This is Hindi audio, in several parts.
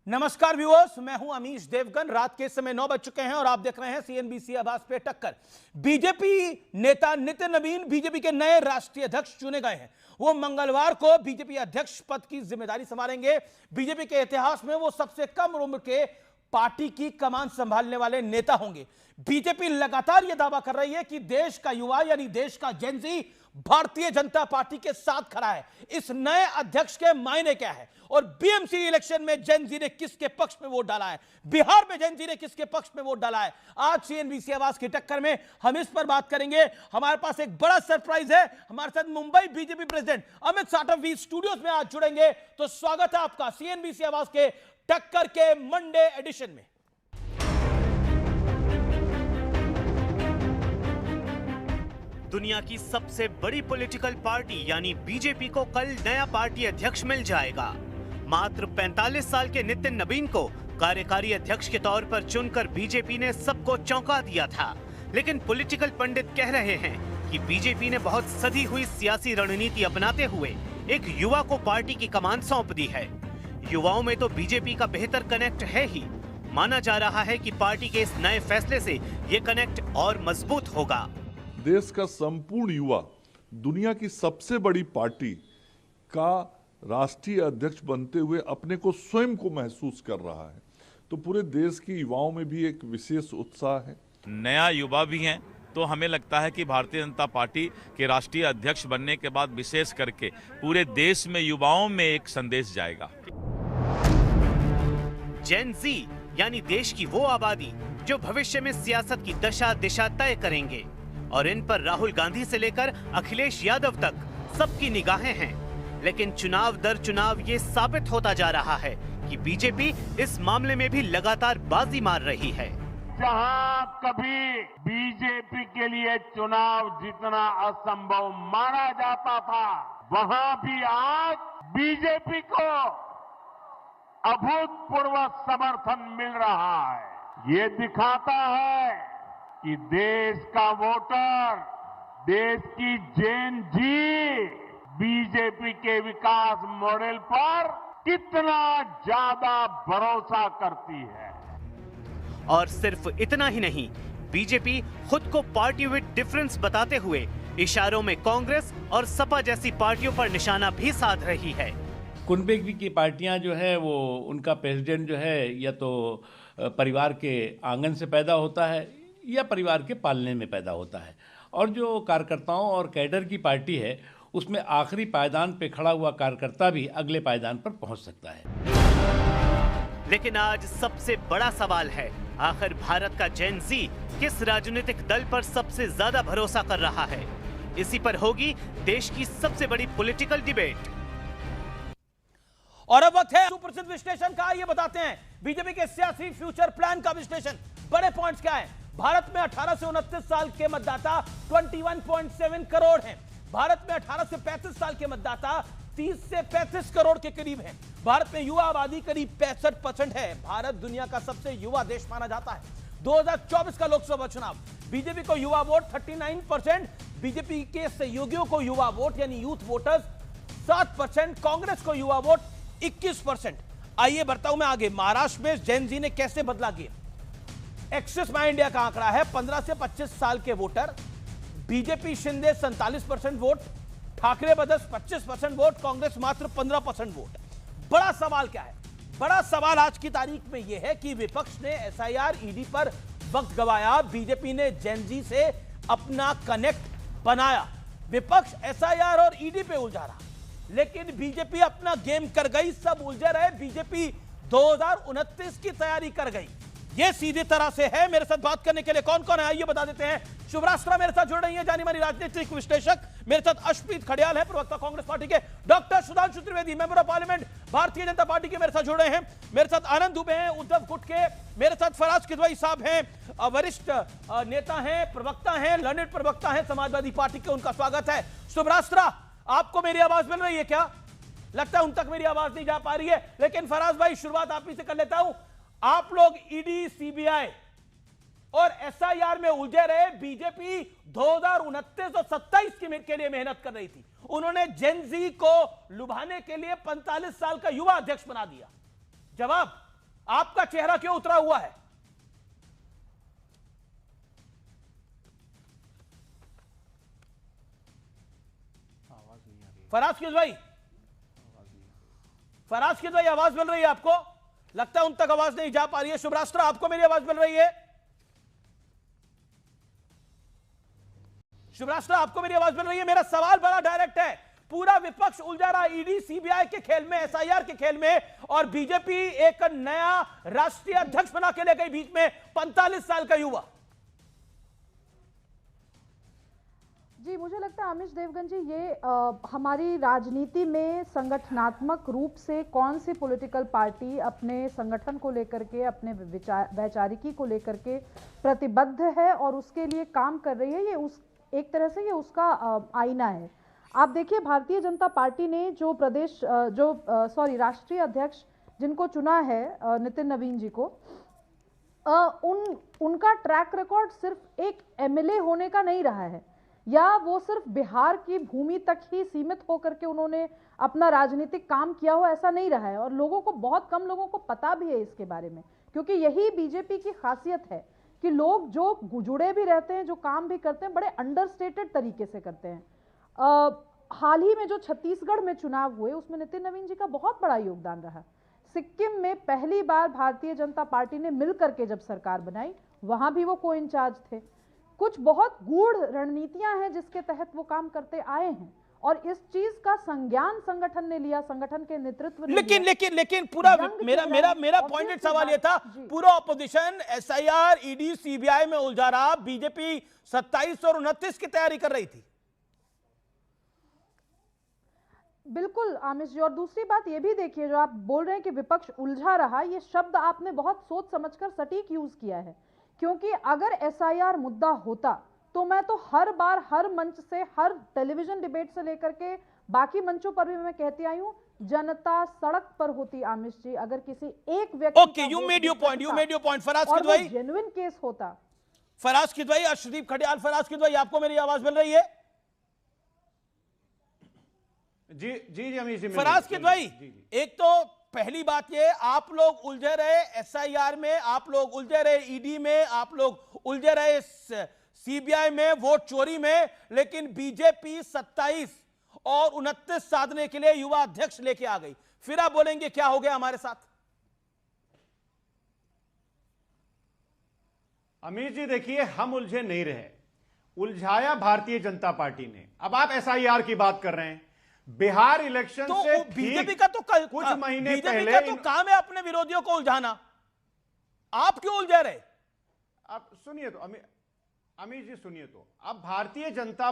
नमस्कार व्यूअर्स, मैं हूं अमीश देवगन। रात के समय 9 बज चुके हैं और आप देख रहे हैं सीएनबीसी आवाज पे टक्कर। बीजेपी नेता नितिन नवीन बीजेपी के नए राष्ट्रीय अध्यक्ष चुने गए हैं। वो मंगलवार को बीजेपी अध्यक्ष पद की जिम्मेदारी संभालेंगे। बीजेपी के इतिहास में वो सबसे कम उम्र के पार्टी की कमान संभालने वाले नेता होंगे। बीजेपी लगातार यह दावा कर रही है कि देश का युवा यानी देश का जेनजी भारतीय जनता पार्टी के साथ खड़ा है। इस नए अध्यक्ष के मायने क्या है और बीएमसी इलेक्शन में जेनजी ने किसके पक्ष में वोट डाला है, बिहार में जेनजी ने किसके पक्ष में वोट डाला है, आज सीएनबीसी आवाज की टक्कर में हम इस पर बात करेंगे। हमारे पास एक बड़ा सरप्राइज है। हमारे साथ मुंबई बीजेपी प्रेसिडेंट अमित साटवी स्टूडियोज में आज जुड़ेंगे। तो स्वागत है आपका सीएनबीसी आवाज के टक्कर के मंडे एडिशन में। दुनिया की सबसे बड़ी पॉलिटिकल पार्टी यानी बीजेपी को कल नया पार्टी अध्यक्ष मिल जाएगा। मात्र 45 साल के नितिन नवीन को कार्यकारी अध्यक्ष के तौर पर चुनकर बीजेपी ने सबको चौंका दिया था। लेकिन पॉलिटिकल पंडित कह रहे हैं कि बीजेपी ने बहुत सधी हुई सियासी रणनीति अपनाते हुए एक युवा को पार्टी की कमान सौंप दी है। युवाओं में तो बीजेपी का बेहतर कनेक्ट है ही। माना जा रहा है कि पार्टी के इस नए फैसले से ये कनेक्ट और मजबूत होगा। देश का संपूर्ण युवा दुनिया की सबसे बड़ी पार्टी का राष्ट्रीय अध्यक्ष बनते हुए अपने को स्वयं को महसूस कर रहा है, तो पूरे देश के युवाओं में भी एक विशेष उत्साह है। नया युवा भी हैं, तो हमें लगता है कि भारतीय जनता पार्टी के राष्ट्रीय अध्यक्ष बनने के बाद विशेष करके पूरे देश में युवाओं में एक संदेश जाएगा। जेन जी यानी देश की वो आबादी जो भविष्य में सियासत की दशा दिशा तय करेंगे और इन पर राहुल गांधी से लेकर अखिलेश यादव तक सबकी निगाहें हैं। लेकिन चुनाव दर चुनाव ये साबित होता जा रहा है कि बीजेपी इस मामले में भी लगातार बाजी मार रही है। जहां कभी बीजेपी के लिए चुनाव जीतना असंभव माना जाता था, वहां भी आज बीजेपी को अभूतपूर्व समर्थन मिल रहा है। ये दिखाता है कि देश का वोटर, देश की जेन जी बीजेपी के विकास मॉडल पर कितना ज्यादा भरोसा करती है। और सिर्फ इतना ही नहीं, बीजेपी खुद को पार्टी विद डिफरेंस बताते हुए इशारों में कांग्रेस और सपा जैसी पार्टियों पर निशाना भी साध रही है। कुनबे की पार्टियां जो है वो उनका प्रेसिडेंट जो है या तो परिवार के आंगन से पैदा होता है या परिवार के पालने में पैदा होता है, और जो कार्यकर्ताओं और कैडर की पार्टी है उसमें आखिरी पायदान पे खड़ा हुआ कार्यकर्ता भी अगले पायदान पर पहुंच सकता है। लेकिन आज सबसे बड़ा सवाल है, आखिर भारत का जेन जी किस राजनीतिक दल पर सबसे ज्यादा भरोसा कर रहा है? इसी पर होगी देश की सबसे बड़ी पॉलिटिकल डिबेट। और अब वक्त है सुप्रसिद्ध विश्लेषण का। ये बताते हैं बीजेपी के सियासी फ्यूचर प्लान का विश्लेषण। बड़े पॉइंट्स क्या है? भारत में 18 से 29 साल के मतदाता 21.7 करोड़ हैं। भारत में 18 से 35 साल के मतदाता 30 से 35 करोड़ के करीब हैं। भारत में युवा आबादी करीब 65% है। भारत दुनिया का सबसे युवा देश माना जाता है। 2024 का लोकसभा चुनाव, बीजेपी को युवा वोट 39%, बीजेपी के सहयोगियों को युवा वोट यानी यूथ वोटर्स 7%, कांग्रेस को युवा वोट 21%। आइए बढ़ता हूं मैं आगे। महाराष्ट्र में जेन जी ने कैसे बदला गेम? एक्सिस माई इंडिया का आंकड़ा है 15 से 25 साल के voter, BJP Shinde 47% vote, Thackeray brothers 25% vote, Congress मात्र 15% वोट। बड़ा सवाल क्या है? बड़ा सवाल आज की तारीख में यह है कि विपक्ष ने एसआईआर ईडी पर वक्त गवाया, बीजेपी ने जेन जी से अपना कनेक्ट बनाया। विपक्ष एसआईआर और ईडी पे उलझा रहा, लेकिन बीजेपी अपना गेम कर गई। सब उलझे रहे, बीजेपी 2029 की तैयारी कर गई। ये सीधी तरह से है। मेरे साथ बात करने के लिए कौन कौन है आइए बता देते हैं। शुभराष्ट्रा मेरे साथ जुड़ रही है, जानी मानी राजनीतिक विश्लेषक। मेरे साथ अशप्रीत खड़ियाल है, प्रवक्ता कांग्रेस पार्टी के। Doctor Sudhanshu Trivedi, member of parliament भारतीय जनता पार्टी के, मेरे साथ जुड़ रहे हैं। मेरे साथ आनंद दुबे हैं, उद्धव गुट के। मेरे साथ फराज किदवई साहब हैं, वरिष्ठ नेता हैं, प्रवक्ता हैं, लर्नेड प्रवक्ता हैं समाजवादी पार्टी के। उनका स्वागत है। शुभराष्ट्रा, आपको मेरी आवाज मिल रही है क्या? लगता है उन तक मेरी आवाज नहीं जा पा रही है, लेकिन फराज भाई शुरुआत आप ही से कर लेता हूं। आप लोग ईडी, सीबीआई और एसआईआर में उलझे रहे। बीजेपी 2029 और 27 के लिए मेहनत कर रही थी। उन्होंने जेन जी को लुभाने के लिए 45 साल का युवा अध्यक्ष बना दिया। जवाब आपका चेहरा क्यों उतरा हुआ है? फराज किस भाई, फराज किस भाई, आवाज मिल रही है आपको? लगता है उन तक आवाज नहीं जा पा रही है। शुभ राष्ट्र, आपको मेरी आवाज मिल रही है? शुभ राष्ट्र, आपको मेरी आवाज मिल रही है? मेरा सवाल बड़ा डायरेक्ट है। पूरा विपक्ष उलझा रहा ईडी सीबीआई के खेल में, एसआईआर के खेल में, और बीजेपी एक नया राष्ट्रीय अध्यक्ष बना के ले गई बीच में 45 साल का युवा। जी, मुझे लगता है अमीश देवगन जी, ये हमारी राजनीति में संगठनात्मक रूप से कौन सी पॉलिटिकल पार्टी अपने संगठन को लेकर के, अपने वैचारिकी को लेकर के प्रतिबद्ध है और उसके लिए काम कर रही है, ये उस एक तरह से ये उसका आईना है। आप देखिए, भारतीय जनता पार्टी ने जो राष्ट्रीय अध्यक्ष जिनको चुना है, नितिन नवीन जी को, उनका ट्रैक रिकॉर्ड सिर्फ एक एमएलए होने का नहीं रहा है, या वो सिर्फ बिहार की भूमि तक ही सीमित होकर के उन्होंने अपना राजनीतिक काम किया हो, ऐसा नहीं रहा है। और लोगों को, बहुत कम लोगों को पता भी है इसके बारे में, क्योंकि यही बीजेपी की खासियत है कि लोग जो जुड़े भी रहते हैं, जो काम भी करते हैं, बड़े अंडरस्टेटेड तरीके से करते हैं। हाल ही में जो छत्तीसगढ़ में चुनाव हुए, उसमें नितिन नवीन जी का बहुत बड़ा योगदान रहा। सिक्किम में पहली बार भारतीय जनता पार्टी ने मिलकर के जब सरकार बनाई, वहां भी वो को इंचार्ज थे। कुछ बहुत गूढ़ रणनीतियां हैं जिसके तहत वो काम करते आए हैं, और इस चीज का संज्ञान संगठन ने लिया, संगठन के नेतृत्व ने लेकिन लिया। लेकिन पूरा मेरा पॉइंटेड सवाल ये था, पूरा ऑपोजिशन एसआईआर, ईडी, सीबीआई में उलझा रहा, बीजेपी 27 और 29 की तैयारी कर रही थी। बिल्कुल आमिश जी, और दूसरी बात ये भी देखिए, जो आप बोल रहे हैं कि विपक्ष उलझा रहा, ये शब्द आपने बहुत सोच समझकर सटीक यूज किया है, क्योंकि अगर एसआईआर मुद्दा होता तो मैं तो हर बार, हर मंच से, हर टेलीविजन डिबेट से लेकर के बाकी मंचों पर भी मैं कहती आई हूं, जनता सड़क पर होती आमिश जी, अगर किसी एक व्यक्ति okay, you made your point. Faraz Kidwai, genuine case होता। फराज किदवई, अर्शदीप खडियाल। फराज किदवई, आपको मेरी आवाज मिल रही है? जी जी अमीश जी, फराज किदवई, एक तो पहली बात ये, आप लोग उलझे रहे एसआईआर में, आप लोग उलझे रहे ईडी में, आप लोग उलझे रहे सीबीआई में, वोट चोरी में, लेकिन बीजेपी 27 और 29 साधने के लिए युवा अध्यक्ष लेके आ गई। फिर आप बोलेंगे क्या हो गया हमारे साथ? अमीश जी देखिए, हम उलझे नहीं रहे, उलझाया भारतीय जनता पार्टी ने। अब आप एसआईआर की बात कर रहे हैं, बिहार इलेक्शन तो से बीजेपी का तो कल कुछ महीने बीजेपी पहले का तो काम है अपने विरोधियों को उलझाना, आप क्यों उलझा रहे? आप सुनिए तो अमीश जी सुनिए तो, अब भारतीय जनता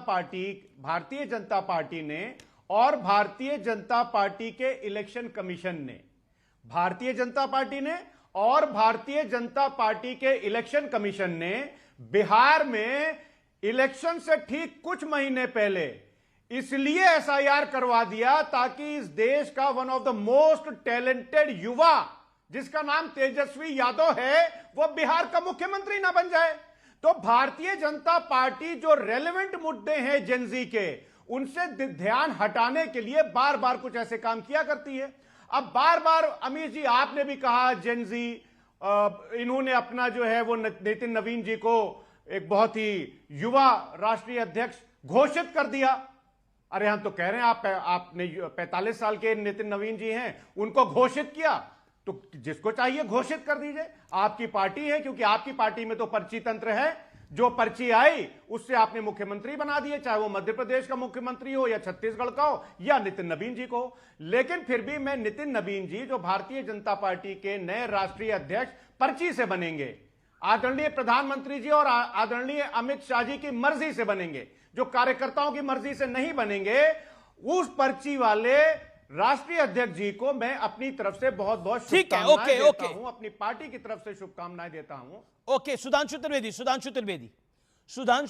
पार्टी ने और भारतीय जनता पार्टी के इलेक्शन कमीशन ने, भारतीय जनता पार्टी ने और भारतीय जनता पार्टी के इलेक्शन कमीशन ने बिहार में इलेक्शन से ठीक कुछ महीने पहले इसलिए एसआईआर करवा दिया ताकि इस देश का one of the most talented युवा, जिसका नाम तेजस्वी यादव है, वो बिहार का मुख्यमंत्री ना बन जाए। तो भारतीय जनता पार्टी जो रेलेवेंट मुद्दे हैं जेनजी के, उनसे ध्यान हटाने के लिए बार बार कुछ ऐसे काम किया करती है। अब बार बार अमीश जी आपने भी कहा, जेनजी इन्होंने अपना जो है वो नितिन नवीन जी को एक बहुत ही युवा राष्ट्रीय अध्यक्ष घोषित कर दिया। अरे हम तो कह रहे हैं आपने 45 साल के नितिन नवीन जी हैं, उनको घोषित किया, तो जिसको चाहिए घोषित कर दीजिए। आपकी पार्टी है, क्योंकि आपकी पार्टी में तो पर्ची तंत्र है, जो पर्ची आई उससे आपने मुख्यमंत्री बना दिए, चाहे वो मध्य प्रदेश का मुख्यमंत्री हो या छत्तीसगढ़ का हो या नितिन नवीन जी को। लेकिन फिर भी मैं नितिन नवीन जी, जो भारतीय जनता पार्टी के नए राष्ट्रीय अध्यक्ष पर्ची से बनेंगे, आदरणीय प्रधानमंत्री जी और आदरणीय अमित शाह जी की मर्जी से बनेंगे, जो कार्यकर्ताओं की मर्जी से नहीं बनेंगे, उस पर्ची वाले राष्ट्रीय अध्यक्ष जी को मैं अपनी तरफ से बहुत बहुत शुभकामनाएं देता हूं, अपनी पार्टी की तरफ से शुभकामनाएं देता हूं। ओके, सुधांशु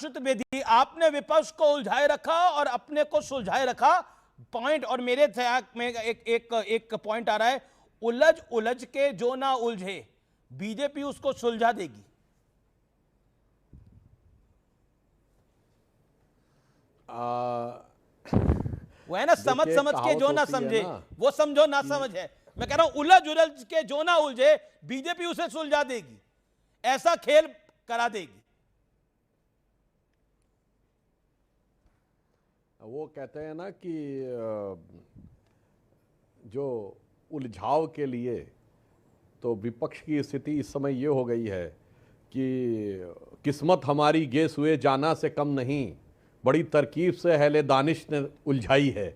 त्रिवेदी, आपने विपक्ष को उलझाए रखा और अपने को सुलझाए रखा। पॉइंट, और मेरे में एक पॉइंट आ रहा है, उलझ के जो ना उलझे, बीजेपी उसको सुलझा देगी। वो है ना, समझ के जो ना समझे, वो समझो ना समझ है, मैं कह रहा हूं उलझ उलझ के जो ना उलझे, बीजेपी उसे सुलझा देगी, ऐसा खेल करा देगी। वो कहते हैं ना कि जो उलझाव के लिए तो विपक्ष की स्थिति इस समय ये हो गई है कि किस्मत हमारी गेस हुए जाना से कम नहीं, बड़ी तरकीब से अहले दानिश ने उलझाई है।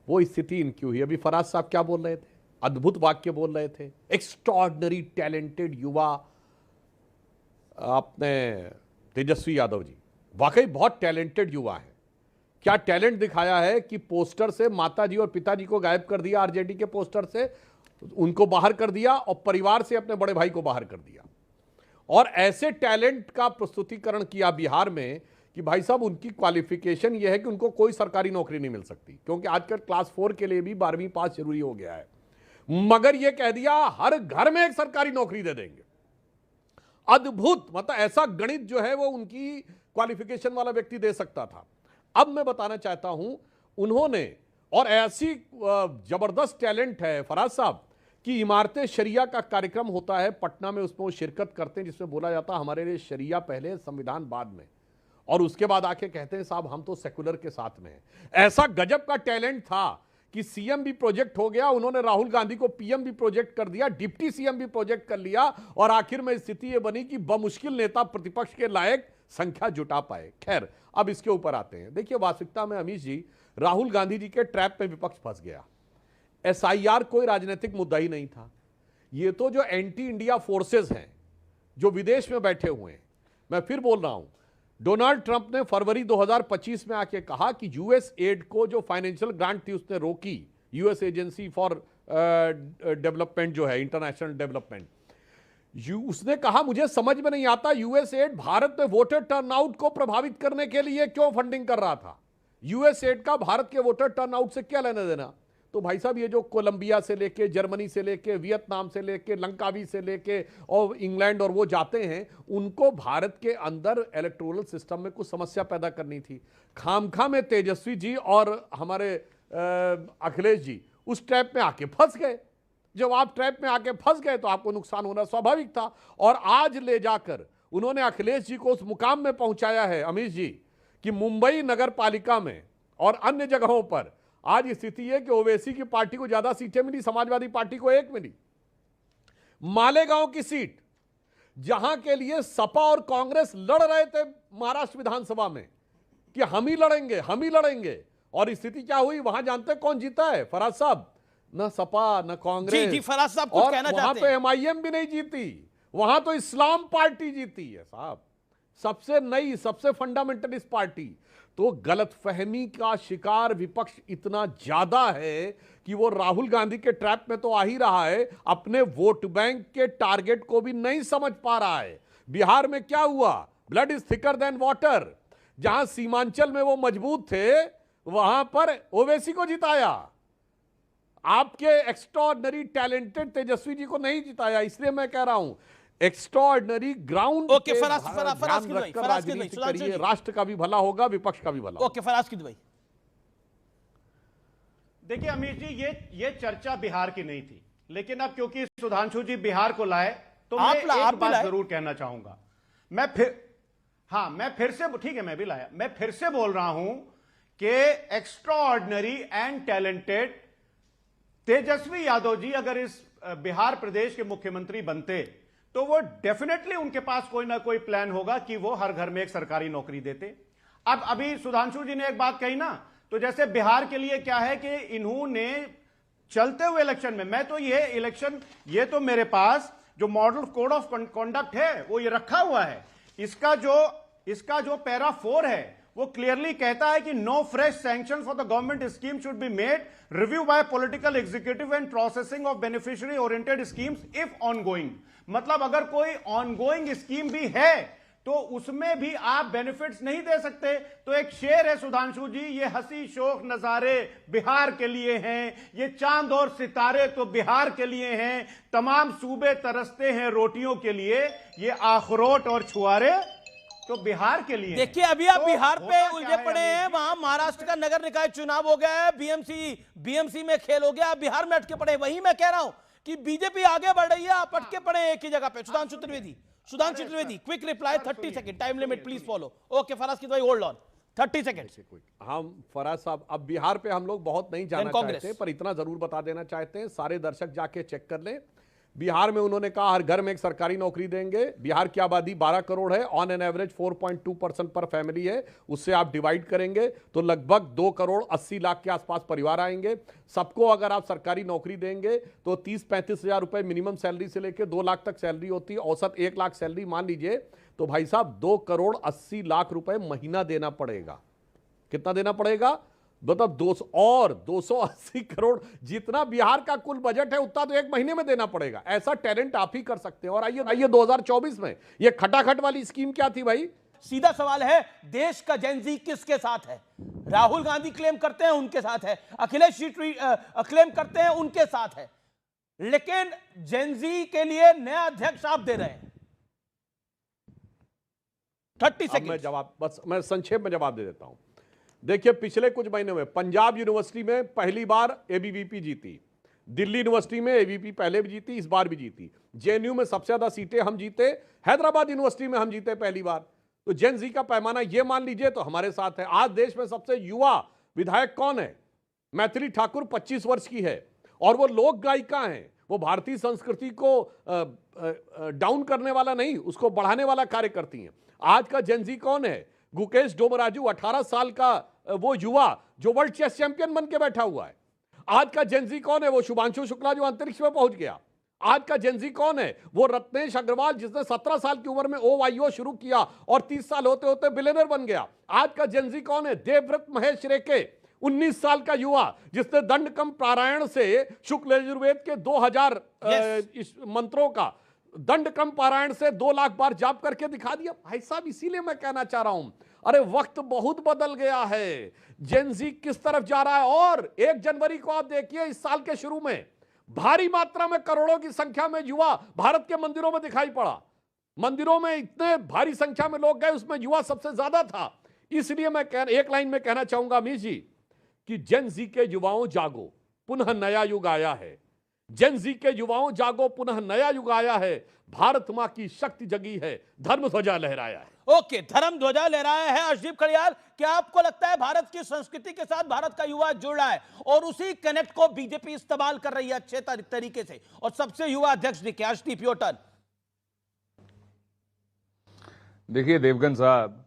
वो स्थिति इनकी हुई। अभी फराज साहब क्या बोल रहे थे, अद्भुत वाक्य बोल रहे थे, एक्स्ट्रॉर्डिनरी टैलेंटेड युवा। आपने तेजस्वी यादव जी वाकई बहुत टैलेंटेड युवा है। क्या टैलेंट दिखाया है कि पोस्टर से माताजी और पिताजी को गायब कर दिया, आरजेडी के पोस्टर से उनको बाहर कर दिया और परिवार से अपने बड़े भाई को बाहर कर दिया। और ऐसे टैलेंट का प्रस्तुतिकरण किया बिहार में कि भाई साहब उनकी क्वालिफिकेशन यह है कि उनको कोई सरकारी नौकरी नहीं मिल सकती, क्योंकि आजकल क्लास 4 के लिए भी 12वीं पास जरूरी हो गया है। मगर यह कह दिया हर घर में एक सरकारी नौकरी दे देंगे। अद्भुत, मतलब ऐसा गणित जो है वो उनकी क्वालिफिकेशन वाला व्यक्ति दे सकता था। अब मैं बताना चाहता हूं उन्होंने, और ऐसी जबरदस्त टैलेंट है फराज साहब कि इमारतें शरिया का कार्यक्रम होता है पटना में, उसमें वो शिरकत करते हैं जिसमें बोला जाता है हमारे लिए शरिया पहले संविधान बाद में, और उसके बाद आके कहते हैं साहब हम तो सेकुलर के साथ में हैं। ऐसा गजब का टैलेंट था कि सीएम भी प्रोजेक्ट हो गया, उन्होंने राहुल गांधी को पीएम भी प्रोजेक्ट कर दिया, डिप्टी सीएम भी प्रोजेक्ट कर लिया, और आखिर में स्थिति यह बनी कि बमुश्किल नेता प्रतिपक्ष के लायक संख्या जुटा पाए। खैर अब इसके ऊपर आते हैं। देखिए वास्तविकता में अमीश जी, राहुल गांधी जी के ट्रैप में विपक्ष फंस गया। एसआईआर कोई राजनीतिक मुद्दा ही नहीं था। ये तो जो एंटी इंडिया फोर्सेस हैं जो विदेश में बैठे हुए हैं, मैं फिर बोल रहा हूं, डोनाल्ड ट्रंप ने फरवरी 2025 में आके कहा कि यूएस एड को जो फाइनेंशियल ग्रांट थी उसने रोकी, यूएस एजेंसी फॉर डेवलपमेंट जो है, इंटरनेशनल डेवलपमेंट, उसने कहा मुझे समझ में नहीं आता यूएस एड भारत में वोटर टर्नआउट को प्रभावित करने के लिए क्यों फंडिंग कर रहा था। यूएस एड का भारत के वोटर टर्नआउट से क्या लेना देना। तो भाई साहब ये जो कोलंबिया से लेके, जर्मनी से लेके, वियतनाम से लेके, लंकावी से लेके और इंग्लैंड और वो जाते हैं, उनको भारत के अंदर इलेक्टोरल सिस्टम में कुछ समस्या पैदा करनी थी। खामखा में तेजस्वी जी और हमारे अखिलेश जी उस ट्रैप में आके फंस गए। जब आप ट्रैप में आके फंस गए तो आपको नुकसान होना स्वाभाविक था। और आज ले जाकर उन्होंने अखिलेश जी को उस मुकाम में पहुंचाया है अमीश जी कि मुंबई नगर पालिका में और अन्य जगहों पर आज स्थिति है कि ओवैसी की पार्टी को ज्यादा सीटें मिली, समाजवादी पार्टी को 1 मिली। मालेगांव की सीट जहां के लिए सपा और कांग्रेस लड़ रहे थे महाराष्ट्र विधानसभा में कि हम ही लड़ेंगे, हम ही लड़ेंगे, और स्थिति क्या हुई वहां जानते कौन जीता है फराज साहब? न सपा न कांग्रेस। जी फराज साहब कुछ कहना चाहते हैं। वहां पे एमआईएम भी नहीं जीती, वहां तो इस्लाम पार्टी जीती है साहब, सबसे नई, सबसे फंडामेंटलिस्ट पार्टी। तो गलतफहमी का शिकार विपक्ष इतना ज्यादा है कि वो राहुल गांधी के ट्रैप में तो आ ही रहा है, अपने वोट बैंक के टारगेट को भी नहीं समझ पा रहा है। बिहार में क्या हुआ? Blood is thicker than water. जहां सीमांचल में वो मजबूत थे वहां पर ओवैसी को जिताया, आपके एक्स्ट्राऑर्डिनरी टैलेंटेड तेजस्वी जी को नहीं जिताया। इसलिए मैं कह रहा हूं एक्स्ट्राऑर्डिनरी ग्राउंड ओके फराज की करिए, राष्ट्र का भी भला होगा, विपक्ष का भी भला। ओके फराज की दुबई। देखिए अमीर जी, ये चर्चा बिहार की नहीं थी, लेकिन अब क्योंकि सुधांशु जी बिहार को लाए तो मैं एक बात जरूर कहना चाहूंगा। मैं फिर से ठीक है, मैं भी लाया, मैं फिर से बोल रहा हूं कि extraordinary and talented Tejashwi Yadav ji अगर इस बिहार प्रदेश के मुख्यमंत्री बनते तो वो डेफिनेटली उनके पास कोई ना कोई प्लान होगा कि वो हर घर में एक सरकारी नौकरी देते। अब अभी सुधांशु जी ने एक बात कही ना, तो जैसे बिहार के लिए क्या है कि इन्होंने चलते हुए इलेक्शन में, मैं तो ये इलेक्शन, ये तो मेरे पास जो मॉडल कोड ऑफ कंडक्ट है वो ये रखा हुआ है, इसका जो पैरा 4 है वो क्लियरली कहता है कि no fresh sanction for the government scheme should be made, review by political executive and processing of beneficiary oriented schemes if ongoing. मतलब अगर कोई ऑनगोइंग स्कीम भी है तो उसमें भी आप बेनिफिट्स नहीं दे सकते। तो एक शेर है सुधांशु जी, ये हंसी शोक नजारे बिहार के लिए हैं, ये चांद और सितारे तो बिहार के लिए हैं, तमाम सूबे तरसते हैं रोटियों के लिए, ये अखरोट और छुआरे तो बिहार के लिए देखिए अभी आप तो बिहार पे होता उलझे क्या है पड़े अमित हैं, जी? वहां महाराष्ट्र का नगर निकाय चुनाव हो गया है, बीएमसी में खेल हो गया, आप बिहार में अटके पड़े हैं। वही मैं कह रहा हूं कि बीजेपी आगे बढ़ रही है, आप अटके पड़े हैं एक ही जगह पे। Sudhanshu Trivedi quick reply 30 second, time limit please follow. Okay Faraz की भाई होल्ड ऑन 30 सेकंड। हम फराज साहब अब बिहार पे हम लोग बहुत नहीं जाना कांग्रेस। चाहते, पर इतना जरूर बता देना चाहते हैं, सारे दर्शक जाके चेक कर लें। बिहार में उन्होंने कहा हर घर में एक सरकारी नौकरी देंगे। बिहार की आबादी 12 करोड़ है, ऑन एन एवरेज 4.2% पर फैमिली है। उससे आप डिवाइड करेंगे तो लगभग 2 करोड़ 80 लाख के आसपास परिवार आएंगे। सबको अगर आप सरकारी नौकरी देंगे तो 30-35 हजार रुपए मिनिमम सैलरी से लेकर 2 लाख तक सैलरी होती है, औसत 1 लाख सैलरी मान लीजिए, तो भाई साहब 2 करोड़ 80 लाख रुपए महीना देना पड़ेगा। कितना देना पड़ेगा? मतलब 280 करोड़ जितना बिहार का कुल बजट है उतना तो एक महीने में देना पड़ेगा। ऐसा टैलेंट आप ही कर सकते हैं। और आइए 2024 में ये खटाखट वाली स्कीम क्या थी भाई? सीधा सवाल है, देश का जेनजी किसके साथ है? राहुल गांधी क्लेम करते हैं उनके साथ है, अखिलेश जी क्लेम करते हैं उनके साथ है, लेकिन जेनजी के लिए नया अध्यक्ष आप दे रहे हैं। 30 सेकंड। मैं संक्षेप में जवाब दे देता हूं। देखिए पिछले कुछ महीनों में पंजाब यूनिवर्सिटी में पहली बार एबीवीपी जीती, दिल्ली यूनिवर्सिटी में एबीवीपी पहले भी जीती, इस बार भी जीती, जेएनयू में सबसे ज्यादा सीटें हम जीते, हैदराबाद यूनिवर्सिटी में हम जीते पहली बार। तो जेन जी का पैमाना ये मान लीजिए तो हमारे साथ है। आज देश में सबसे युवा विधायक कौन है? मैथिली ठाकुर 25 वर्ष की है और वो लोक गायिका हैं। वो भारतीय संस्कृति को डाउन करने वाला नहीं, उसको बढ़ाने वाला कार्य करती हैं। आज का जेन जी कौन है? गुकेश डोमराजू 18 साल का वो युवा जो वर्ल्ड चेस चैंपियन बन के बैठा हुआ है। आज का जेनजी कौन है? वो शुभांशु शुक्ला जो अंतरिक्ष में पहुंच गया। आज का जेनजी कौन है? वो रत्नेश अग्रवाल जिसने 17 साल की उम्र में OYO शुरू किया और 30 साल होते होते बिलियनर बन गया। आज का जेनजी कौन है? देवव्रत महेश रेके 19 साल का युवा जिसने दंडकम पारायण से शुक्ल यजुर्वेद के 2000 मंत्रों का दंडकम पारायण से 2 लाख बार जाप करके दिखा दिया। भाई साहब इसीलिए मैं कहना चाह रहा हूं, अरे वक्त बहुत बदल गया है, जेनजी किस तरफ जा रहा है। और 1 जनवरी को आप देखिए इस साल के शुरू में भारी मात्रा में करोड़ों की संख्या में युवा भारत के मंदिरों में दिखाई पड़ा। मंदिरों में इतने भारी संख्या में लोग गए, उसमें युवा सबसे ज्यादा था। इसलिए मैं एक लाइन में कहना चाहूंगा अमीश जी कि जेनजी के युवाओं जागो, पुनः नया युग आया है। जेनजी के युवाओं जागो, पुनः नया युग आया है। भारत मां की शक्ति जगी है, धर्म ध्वजा लहराया है। ओके, धर्म ध्वजा लहराया है। अर्शदीप खड़ियाल, क्या आपको लगता है भारत की संस्कृति के साथ भारत का युवा जुड़ रहा है और उसी कनेक्ट को बीजेपी इस्तेमाल कर रही है अच्छे तरीके से और सबसे युवा अध्यक्ष दिखे? Arshdeep your turn. देखिए देवगन साहब,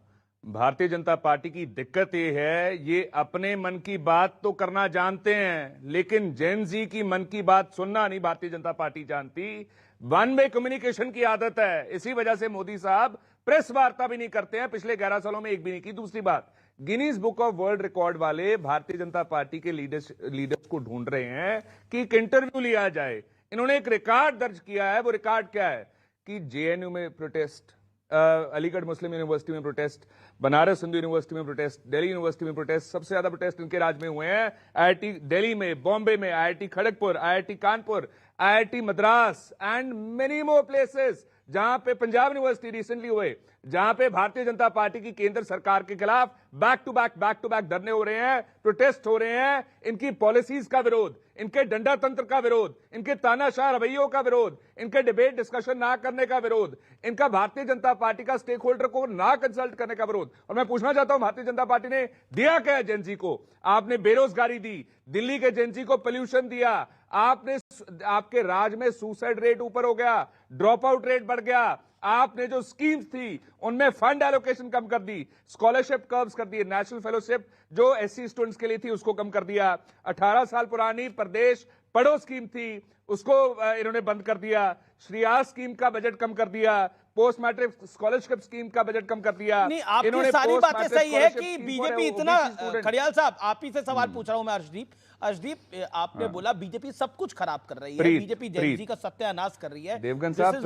भारतीय जनता पार्टी की दिक्कत ये है, ये अपने मन की बात तो करना जानते हैं, लेकिन जेन जी की मन की बात सुनना नहीं भारतीय जनता पार्टी जानती। वन वे कम्युनिकेशन की आदत है। इसी वजह से मोदी साहब प्रेस वार्ता भी नहीं करते हैं, पिछले 11 सालों में एक भी नहीं की। दूसरी बात, Guinness book of world record वाले भारतीय जनता पार्टी के लीडर्स को ढूंढ रहे हैं कि एक इंटरव्यू लिया जाए। इन्होंने एक रिकॉर्ड दर्ज किया है। वो रिकॉर्ड क्या है कि जेएनयू में प्रोटेस्ट, अलीगढ़ मुस्लिम यूनिवर्सिटी में प्रोटेस्ट, बनारस हिंदू यूनिवर्सिटी में प्रोटेस्ट, दिल्ली यूनिवर्सिटी में प्रोटेस्ट, सबसे ज्यादा प्रोटेस्ट इनके राज्य में हुए हैं। आईआईटी दिल्ली में, बॉम्बे में, IIT Kharagpur, IIT Kanpur, IIT Madras and many more places. जहां पे पंजाब यूनिवर्सिटी रिसेंटली हुए, जहां पे भारतीय जनता पार्टी की केंद्र सरकार के खिलाफ बैक टू बैक धरने हो रहे हैं, प्रोटेस्ट हो रहे हैं। इनकी पॉलिसीज का विरोध, इनके डंडा तंत्र का विरोध, इनके तानाशाह रवैयों का विरोध, इनके डिबेट डिस्कशन ना करने का विरोध, इनका भारतीय जनता पार्टी का स्टेक होल्डर को ना कंसल्ट करने का विरोध। और मैं पूछना चाहता हूं, भारतीय जनता पार्टी ने दिया क्या है जेनजी को? आपने बेरोजगारी दी, दिल्ली के जेनजी को पोल्यूशन दिया, आपने आपके राज में सुसाइड रेट ऊपर हो गया, ड्रॉप आउट रेट बढ़ गया, आपने जो स्कीम्स थी उनमें फंड एलोकेशन कम कर दी, स्कॉलरशिप कर्व्स कर दिए, नेशनल फेलोशिप जो एससी स्टूडेंट्स के लिए थी उसको कम कर दिया, 18 साल पुरानी प्रदेश पढ़ो स्कीम थी उसको इन्होंने बंद कर दिया, श्रीयास स्कीम का बजट कम कर दिया, पोस्ट मैट्रिक स्कॉलरशिप स्कीम का बजट कम कर दिया। नहीं, आपकी सारी बातें सही है कि बीजेपी इतना, खड़ियाल साहब आप ही से सवाल पूछ रहा हूं मैं। अर्शदीप आपने बोला बीजेपी सब कुछ खराब कर रही है, बीजेपी जेनजी का सत्यानाश कर रही है। देवगन साहब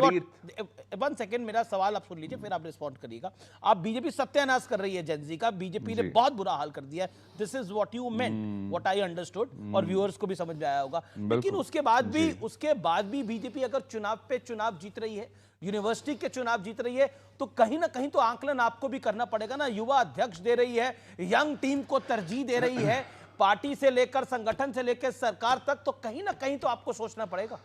1 सेकंड, मेरा सवाल आप सुन लीजिए फिर आप रिस्पॉन्ड करिएगा। आप बीजेपी सत्यानाश कर रही है जेनजी का, बीजेपी ने बहुत बुरा हाल कर दिया है। This is what you meant, what I understood, और व्यूअर्स को भी समझ में आया होगा। लेकिन उसके बाद भी बीजेपी अगर चुनाव पे चुनाव जीत रही है, यूनिवर्सिटी के चुनाव जीत रही है, तो कहीं ना कहीं तो आंकलन आपको भी करना पड़ेगा ना। युवा अध्यक्ष दे रही है, यंग टीम को तरजीह दे रही है, पार्टी से लेकर संगठन से लेकर सरकार तक, तो कहीं ना कहीं तो आपको सोचना पड़ेगा।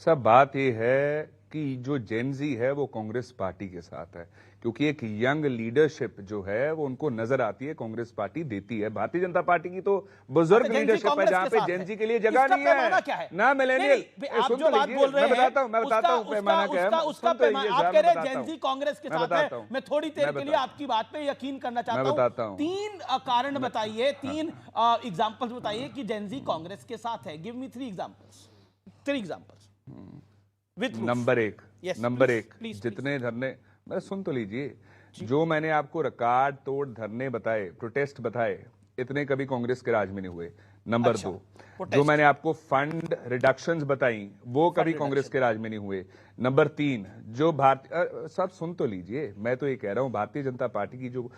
सब बात यह है कि जो जेनजी है वो कांग्रेस पार्टी के साथ है, क्योंकि एक यंग लीडरशिप जो है वो उनको नजर आती है, कांग्रेस पार्टी देती है। भारतीय जनता पार्टी की तो बुजुर्ग लीडरशिप है जहां पे जेनजी के लिए जगह नहीं है ना मिलेनियल। आप जो बात बोल रहे हैं, मैं बताता हूं पैमाना क्या है। उसका पैमाना आप कह रहे हैं जेनजी कांग्रेस के साथ है। मैं थोड़ी देर के लिए आपकी बात पे यकीन करना चाहता हूं। 3 कारण बताइए, 3 एग्जांपल्स बताइए कि जेनजी कांग्रेस के साथ है। Give me 3 examples. 3 examples with number 1 जितने धरने, मैं सुन तो लीजिए, जो मैंने आपको रिकॉर्ड तोड़ धरने बताए, प्रोटेस्ट बताए, इतने कभी कांग्रेस के राज में नहीं हुए। नंबर 2, जो मैंने आपको फंड रिडक्शंस बताई वो कभी कांग्रेस के राज में नहीं हुए। नंबर 3, जो भारतीय, सब सुन तो लीजिए, मैं तो ये कह रहा हूं भारतीय जनता पार्टी की जो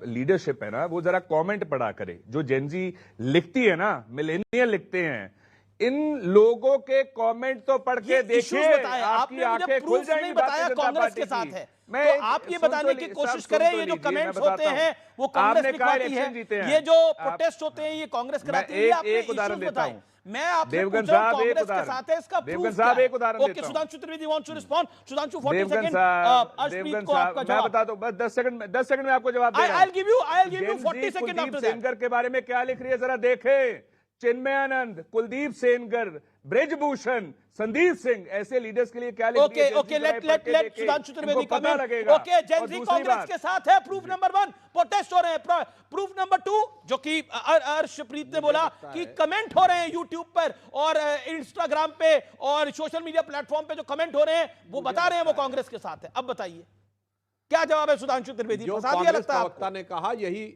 लीडरशिप है ना, वो जरा कमेंट पढ़ा करे। जो जेनजी लिखती है ना, मिलेनियल लिखते हैं, इन लोगों के कमेंट तो पढ़ के देखिए, आपकी आंखें खुल जाएंगी। बताया कांग्रेस के साथ है, तो आप ये बताने की कोशिश करें ये जो कमेंट्स होते हैं वो कांग्रेस लिखवाती है, ये जो प्रोटेस्ट होते हैं ये कांग्रेस कराती है। एक उदाहरण देता हूं मैं आपसे देवगन साहब, कांग्रेस के साथ है, इसका देवगन साहब एक उदाहरण देता हूं। Okay, Sudhanshu Trivedi wants to respond. Sudhanshu 40 Devgan second, साहब, अर्शप्रीत को आपका मैं जवाब। बताता हूं, बस 10 सेकंड में आपको जवाब दे रहा हूं। I'll give you 40 second after that. Sengar के बारे में क्या लिख रही है जरा देखें। चिन्मयानंद, कुलदीप सेनगर, ब्रिजभूषण, संदीप सिंह, ऐसे लीडर्स के लिए क्या लिख रही है? Okay, let Sudhanshu Trivedi comment. Okay, Gen Z Congress के साथ है, प्रूफ नंबर 1 प्रोटेस्ट हो रहे हैं। प्रूफ नंबर 2 जो कि अर्शप्रीत ने बोला कि कमेंट हो रहे हैं यूट्यूब पर और इंस्टाग्राम पे और सोशल मीडिया प्लेटफॉर्म पे जो कमेंट हो रहे हैं वो बता रहे हैं वो कांग्रेस के साथ है। अब बताइए क्या जवाब है सुधांशु त्रिवेदी? फंसा दिया लगता है प्रवक्ता ने कहा, यही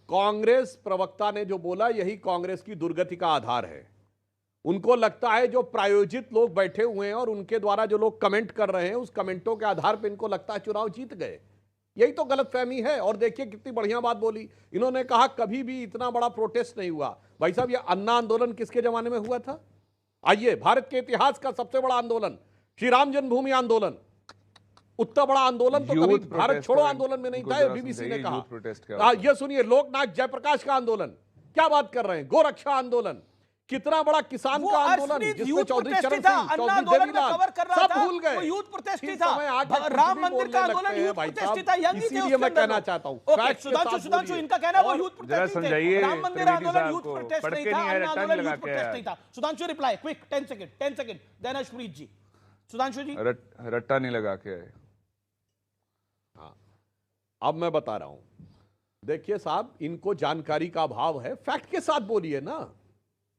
कांग्रेस प्रवक्ता ने जो बोला यही कांग्रेस की दुर्गति का आधार है। उनको लगता है जो प्रायोजित लोग बैठे हुए हैं और उनके द्वारा जो लोग कमेंट कर रहे हैं उस कमेंटों के आधार पर इनको लगता है चुनाव जीत गए। यही तो गलतफहमी है। और देखिए कितनी बढ़िया बात बोली इन्होंने, कहा कभी भी इतना बड़ा प्रोटेस्ट नहीं हुआ। भाई साहब, ये अन्ना आंदोलन किसके जमाने में हुआ था? आइए, भारत के इतिहास का सबसे बड़ा आंदोलन, श्री राम जन्मभूमि आंदोलन, उतना बड़ा आंदोलन तो कभी भारत छोड़ो आंदोलन में नहीं था। बीबीसी ने कहा। ये सुनिए, लोकनायक जयप्रकाश का आंदोलन, क्या बात कर रहे हैं, गोरक्षा आंदोलन, कितना बड़ा किसान का आंदोलन जिसमें चौधरी चरण सिंह, चौधरी देवीलाल सब भूल गए। यूथ प्रोटेस्ट ही था, राम मंदिर का आंदोलन यूथ प्रोटेस्ट ही था। इसीलिए मैं कहना चाहता हूं, सुधांशु इनका कहना है वो यूथ प्रोटेस्ट ही थे, राम मंदिर आंदोलन यूथ प्रोटेस्ट नहीं था, आंदोलन यूथ प्रोटेस्ट नहीं था। Sudhanshu reply quick, 10 second, then Arshpreet ji. Sudhanshu ji, रट्टा नहीं लगा के आए। हाँ, अब मैं बता रहा हूं। देखिए साहब, इनको जानकारी का अभाव है, फैक्ट के साथ बोलिए ना,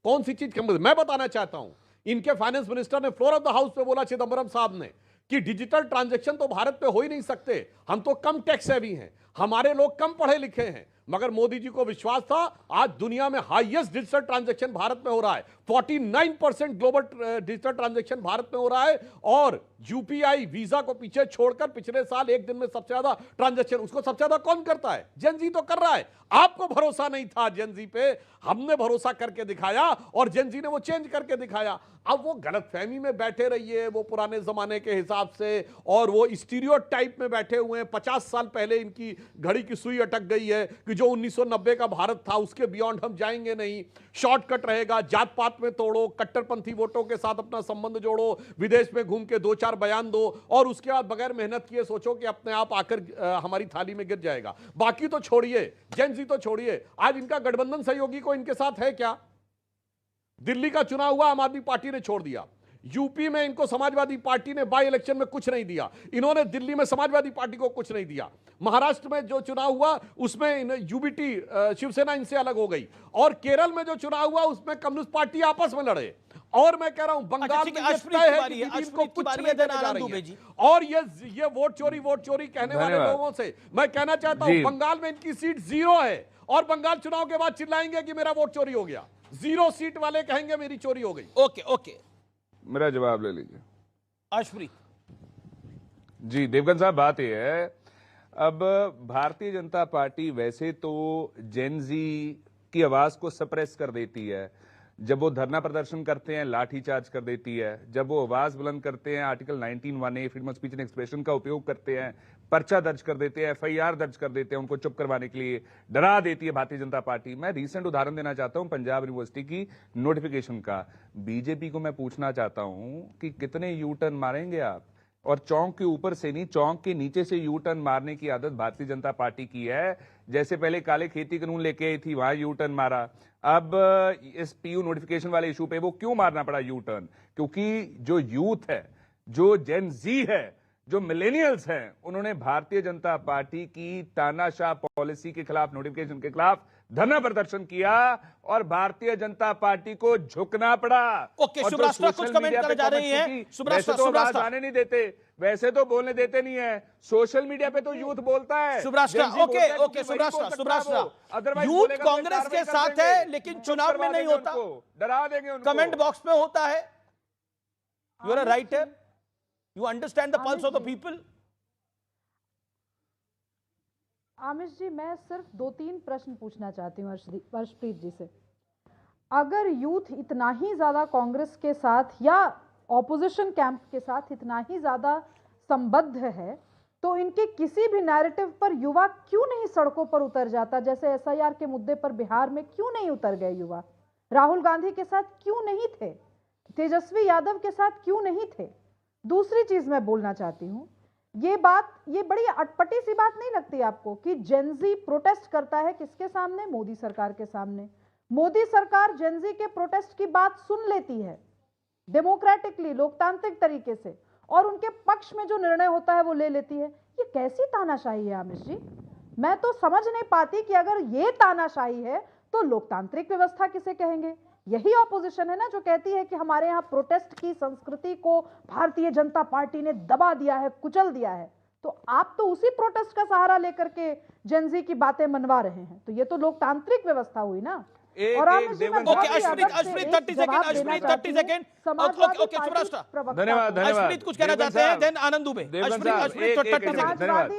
कौन सी चीज कम। मैं बताना चाहता हूं, इनके फाइनेंस मिनिस्टर ने फ्लोर ऑफ द हाउस पे बोला, चिदंबरम साहब ने, कि डिजिटल ट्रांजैक्शन तो भारत पे हो ही नहीं सकते, हम तो कम टैक्स हैवी हैं, हमारे लोग कम पढ़े लिखे हैं। मगर मोदी जी को विश्वास था, आज दुनिया में हाईएस्ट डिजिटल ट्रांजैक्शन भारत में हो रहा है, 49% ग्लोबल डिजिटल ट्रांजैक्शन भारत में हो रहा है। और यूपीआई वीजा को पीछे छोड़कर पिछले साल एक दिन में सबसे ज्यादा ट्रांजैक्शन, उसको सबसे ज्यादा कौन करता है? जेनजी तो कर रहा है। आपको भरोसा नहीं था जेनजी पे, हमने भरोसा करके दिखाया और जेनजी ने वो चेंज करके दिखाया। अब वो गलतफहमी में बैठे रहिए, वो पुराने जमाने के हिसाब से, और वो स्टीरियोटाइप में बैठे हुए हैं। 50 साल पहले इनकी घड़ी की सुई अटक गई है कि जो 1990 का भारत था उसके बियॉन्ड हम जाएंगे नहीं, शॉर्टकट रहेगा, जात पात में तोड़ो, कट्टरपंथी वोटों के साथ अपना संबंध जोड़ो, विदेश में घूम के 2-4 बयान दो और उसके बाद बगैर मेहनत किए सोचो कि अपने आप आकर हमारी थाली में गिर जाएगा। बाकी तो छोड़िए, जेनजी तो छोड़िए, आज इनका गठबंधन सहयोगी को इनके साथ है क्या? दिल्ली का चुनाव हुआ, आम आदमी पार्टी ने छोड़ दिया। यूपी में इनको समाजवादी पार्टी ने बाई इलेक्शन में कुछ नहीं दिया, इन्होंने दिल्ली में समाजवादी पार्टी को कुछ नहीं दिया। महाराष्ट्र में जो चुनाव हुआ उसमें यूबीटी शिवसेना इनसे अलग हो गई, और केरल में जो चुनाव हुआ उसमें कम्युनिस्ट पार्टी आपस में लड़े। और मैं कह रहा हूं बंगाल में ये तय है कि इनको कुछ नहीं देने जा रही है। और ये वोट चोरी कहने वाले लोगों से मैं कहना चाहता हूं, बंगाल में इनकी सीट 0 है और बंगाल चुनाव के बाद चिल्लाएंगे कि मेरा वोट चोरी हो गया। 0 सीट वाले कहेंगे मेरी चोरी हो गई। ओके, मेरा जवाब ले लीजिए अर्शप्रीत जी। देवगन साहब, बात यह है, अब भारतीय जनता पार्टी वैसे तो जेनजी की आवाज को सप्रेस कर देती है, जब वो धरना प्रदर्शन करते हैं लाठी चार्ज कर देती है, जब वो आवाज बुलंद करते हैं article 19(1)(a) freedom of speech and expression का उपयोग करते हैं, पर्चा दर्ज कर देते हैं, FIR दर्ज कर देते हैं, उनको चुप करवाने के लिए डरा देती है भारतीय जनता पार्टी। मैं रिसेंट उदाहरण देना चाहता हूं पंजाब यूनिवर्सिटी की नोटिफिकेशन का। बीजेपी को मैं पूछना चाहता हूं कि कितने यू टर्न मारेंगे आप, और चौक के ऊपर से नहीं, चौक के नीचे से यू टर्न मारने की आदत भारतीय जनता पार्टी की है। जैसे पहले काले खेती कानून लेके आई थी, वहां यू टर्न मारा, अब इस PU नोटिफिकेशन वाले इशू पे वो क्यों मारना पड़ा यू टर्न? क्योंकि जो यूथ है, जो जेन जी है, जो मिलेनियल्स हैं, उन्होंने भारतीय जनता पार्टी की तानाशाह पॉलिसी के खिलाफ, नोटिफिकेशन के खिलाफ धरना प्रदर्शन किया और भारतीय जनता पार्टी को झुकना पड़ा। ओके, सुब्राष्ट्र कुछ कमेंट करने जा रही हैं। सुब्राष्ट्र तो आवाज आने नहीं देते, वैसे तो बोलने देते नहीं है, सोशल मीडिया पे तो यूथ बोलता है। सुब्राष्ट्र ओके सुब्राष्ट्र यूथ कांग्रेस के साथ है लेकिन चुनाव में नहीं होता, डरा देंगे उनको, कमेंट बॉक्स में होता है। You are a writer, you understand the pulse of the people. Amish ji, मैं सिर्फ 2-3 प्रश्न पूछना चाहती हूँ हर्षप्रीत जी से। अगर यूथ इतना ही ज्यादा कांग्रेस के साथ या ऑपोजिशन कैंप के साथ इतना ही ज्यादा संबद्ध है, तो इनके किसी भी नैरेटिव पर युवा क्यों नहीं सड़कों पर उतर जाता? जैसे SIR के मुद्दे पर बिहार में क्यों नहीं उतर गए युवा? राहुल गांधी के साथ क्यों नहीं थे? तेजस्वी यादव के साथ क्यों नहीं थे? दूसरी चीज मैं बोलना चाहती हूं, ये बड़ी अटपटी सी बात नहीं लगती आपको कि जेनजी प्रोटेस्ट करता है किसके सामने? मोदी सरकार के सामने। मोदी सरकार जेनजी के प्रोटेस्ट की बात सुन लेती है डेमोक्रेटिकली, लोकतांत्रिक तरीके से, और उनके पक्ष में जो निर्णय होता है वो ले लेती है। ये कैसी तानाशाही है आमिश जी? मैं तो समझ नहीं पाती कि अगर ये तानाशाही है तो लोकतांत्रिक व्यवस्था किसे कहेंगे? यही ऑपोजिशन है ना जो कहती है कि हमारे यहाँ प्रोटेस्ट की संस्कृति को भारतीय जनता पार्टी ने दबा दिया है, कुचल दिया है। तो आप तो उसी प्रोटेस्ट का सहारा लेकर के जेनजी की बातें मनवा रहे हैं, तो ये तो लोकतांत्रिक व्यवस्था हुई ना। और धन्यवाद कुछ कहना चाहते हैं, देन आनंद दुबे। धन्यवाद।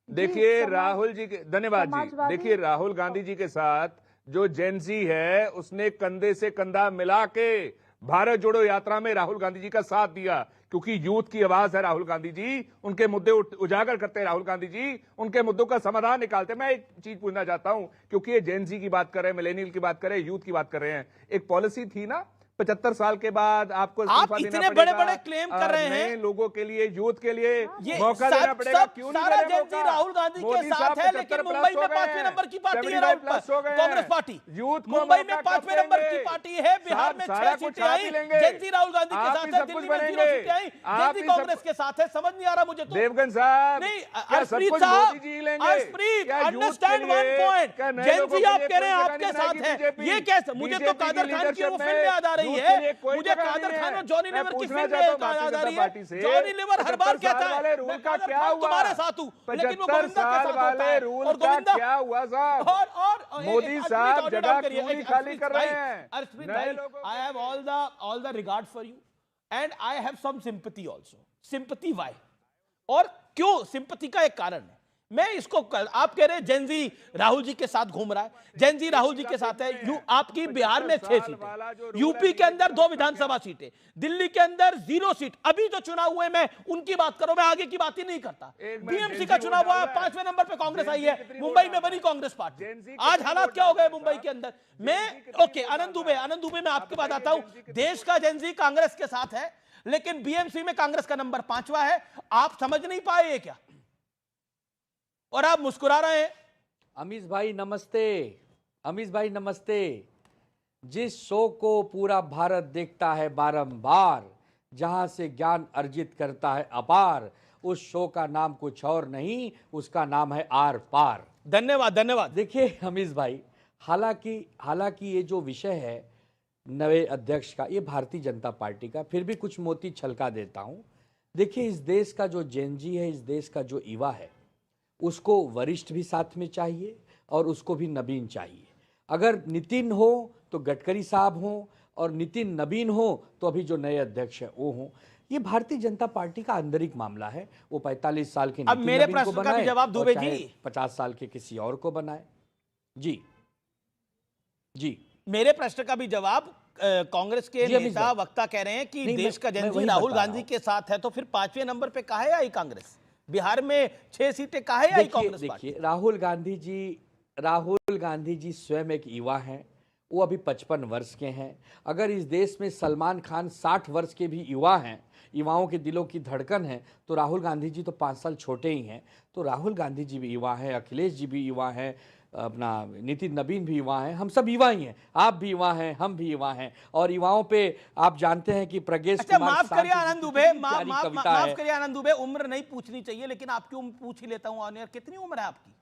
देखिए राहुल जी के, धन्यवाद जी। देखिए राहुल गांधी जी के साथ जो जेनजी है उसने कंधे से कंधा मिला के भारत जोड़ो यात्रा में राहुल गांधी जी का साथ दिया, क्योंकि यूथ की आवाज है राहुल गांधी जी, उनके मुद्दे उजागर करते हैं राहुल गांधी जी, उनके मुद्दों का समाधान निकालते हैं। मैं एक चीज पूछना चाहता हूं, क्योंकि ये जेनजी की बात कर रहे हैं, मिलेनियल की बात कर रहे हैं, यूथ की बात कर रहे हैं। एक पॉलिसी थी ना 75 साल के बाद आपको आप इतने बड़े-बड़े क्लेम कर रहे हैं लोगों के लिए, यूथ के लिए मौका देना पड़ेगा। क्यों नहीं सारा जेनजी राहुल गांधी के साथ है, लेकिन मुंबई में 5वें नंबर की पार्टी है कांग्रेस पार्टी। यूथ मुंबई में 5वें नंबर की पार्टी है, बिहार में 6 सीटें आई, जेनजी राहुल गांधी के साथ है, दिल्ली में 0 सीटें आई, जेनजी कांग्रेस के साथ है। समझ नहीं आ रहा मुझे तो। देवगन साहब नहीं, हर्षप्रीत साहब, Harshpreet understand one point, Gen Z आप कह रहे हैं आपके साथ है, ये कैसे? मुझे तो कादर खान की वो फिल्म याद आ रही है, मुझे कादर खान और जॉनी लीवर की फिल्म याद आ रही है। जॉनी लीवर हर बार कहता है रूल का क्या हुआ, तुम्हारे साथ हूं, लेकिन वो 75 साल वाले रूल का क्या हुआ साहब? और मोदी साहब जगह क्यों नहीं खाली कर रहे हैं? अर्शप्रीत भाई, I have all the regard for you and I have some sympathy also. Sympathy why? और क्यों सिंपैथी का एक कारण है, मैं इसको आप कह रहे हैं जेनजी राहुल जी के साथ घूम रहा है, जेनजी राहुल जी के साथ है। आपकी बिहार में 6 सीटें, यूपी के अंदर 2 विधानसभा सीटें, दिल्ली के अंदर 0 सीट। अभी जो चुनाव हुए, मैं उनकी बात करूं, मैं आगे की बात ही नहीं करता। बीएमसी का चुनाव हुआ, 5वें नंबर पे कांग्रेस आई है, मुंबई में बनी कांग्रेस पार्टी। आज हालात क्या हो गए मुंबई के अंदर? मैं ओके, आनंद दुबे में आपके बाद आता हूं। देश का जेनजी कांग्रेस के साथ है, लेकिन बीएमसी में कांग्रेस का नंबर 5वां है। आप समझ नहीं पाए क्या? और आप मुस्कुरा रहे हैं। अमीश भाई नमस्ते। अमीश भाई नमस्ते। जिस शो को पूरा भारत देखता है बारंबार, जहां से ज्ञान अर्जित करता है अपार, उस शो का नाम कुछ और नहीं, उसका नाम है आर पार। धन्यवाद। देखिए अमीश भाई, हालांकि ये जो विषय है नए अध्यक्ष का, ये भारतीय जनता पार्टी का, फिर भी कुछ मोती छलका देता हूं। देखिए, इस देश का जो जेनजी है, इस देश का जो युवा है, उसको वरिष्ठ भी साथ में चाहिए और उसको भी नवीन चाहिए। अगर नितिन हो तो गडकरी साहब हो, और नितिन नवीन हो तो अभी जो नए अध्यक्ष है वो हो। ये भारतीय जनता पार्टी का आंतरिक मामला है। वो 45 साल के अब मेरे प्रश्न का भी जवाब दुबे जी, 50 साल के किसी और को बनाए। जी मेरे प्रश्न का भी जवाब कांग्रेस के नेता वक्ता कह रहे हैं कि देश का जनजी राहुल गांधी के साथ है, तो फिर 5वें नंबर पे काहे आई कांग्रेस? बिहार में 6 सीटें काहे आई कांग्रेस? देखिए, राहुल गांधी जी स्वयं एक युवा हैं, वो अभी 55 वर्ष के हैं। अगर इस देश में सलमान खान 60 वर्ष के भी युवा हैं, युवाओं के दिलों की धड़कन है, तो राहुल गांधी जी तो 5 साल छोटे ही हैं। तो राहुल गांधी जी भी युवा हैं, अखिलेश जी भी युवा हैं, अपना नितिन नवीन भी युवा हैं, हम सब युवा ही हैं, आप भी युवा हैं, हम भी युवा हैं। और युवाओं पे आप जानते हैं कि प्रज्ञेश कुमार, माफ करिए आनंद दुबे, माफ करिए आनंद दुबे, उम्र नहीं पूछनी चाहिए लेकिन आपकी उम्र पूछ ही लेता हूं। ऑन एयर कितनी उम्र है आपकी?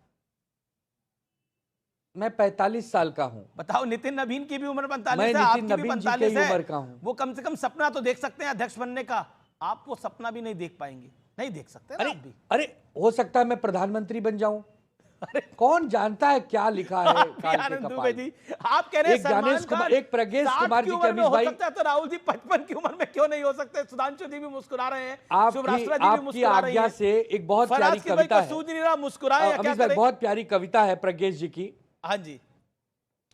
मैं 45 साल का हूं। बताओ, नितिन नवीन की भी उम्र 45 है, आपकी भी 45 है। उम्र का हूं। वो कम से कम सपना तो देख सकते हैं अध्यक्ष बनने का, आप वो सपना भी नहीं देख पाएंगे, नहीं देख सकते ना आप भी। अरे हो सकता है मैं प्रधानमंत्री बन जाऊं, कौन जानता है क्या लिखा है। आनंद दुबे जी, आप कह रहे हैं सलमान खान एक प्रज्ञेश कुमार जी के हो सकता है, तो राहुल जी 55 की उम्र में क्यों नहीं हो सकते? सुधांशु जी भी मुस्कुरा रहे हैं, आपकी आज्ञा से एक बहुत प्यारी कविता है, मुस्कुराए, बहुत प्यारी कविता है प्रज्ञेश जी की। हाँ जी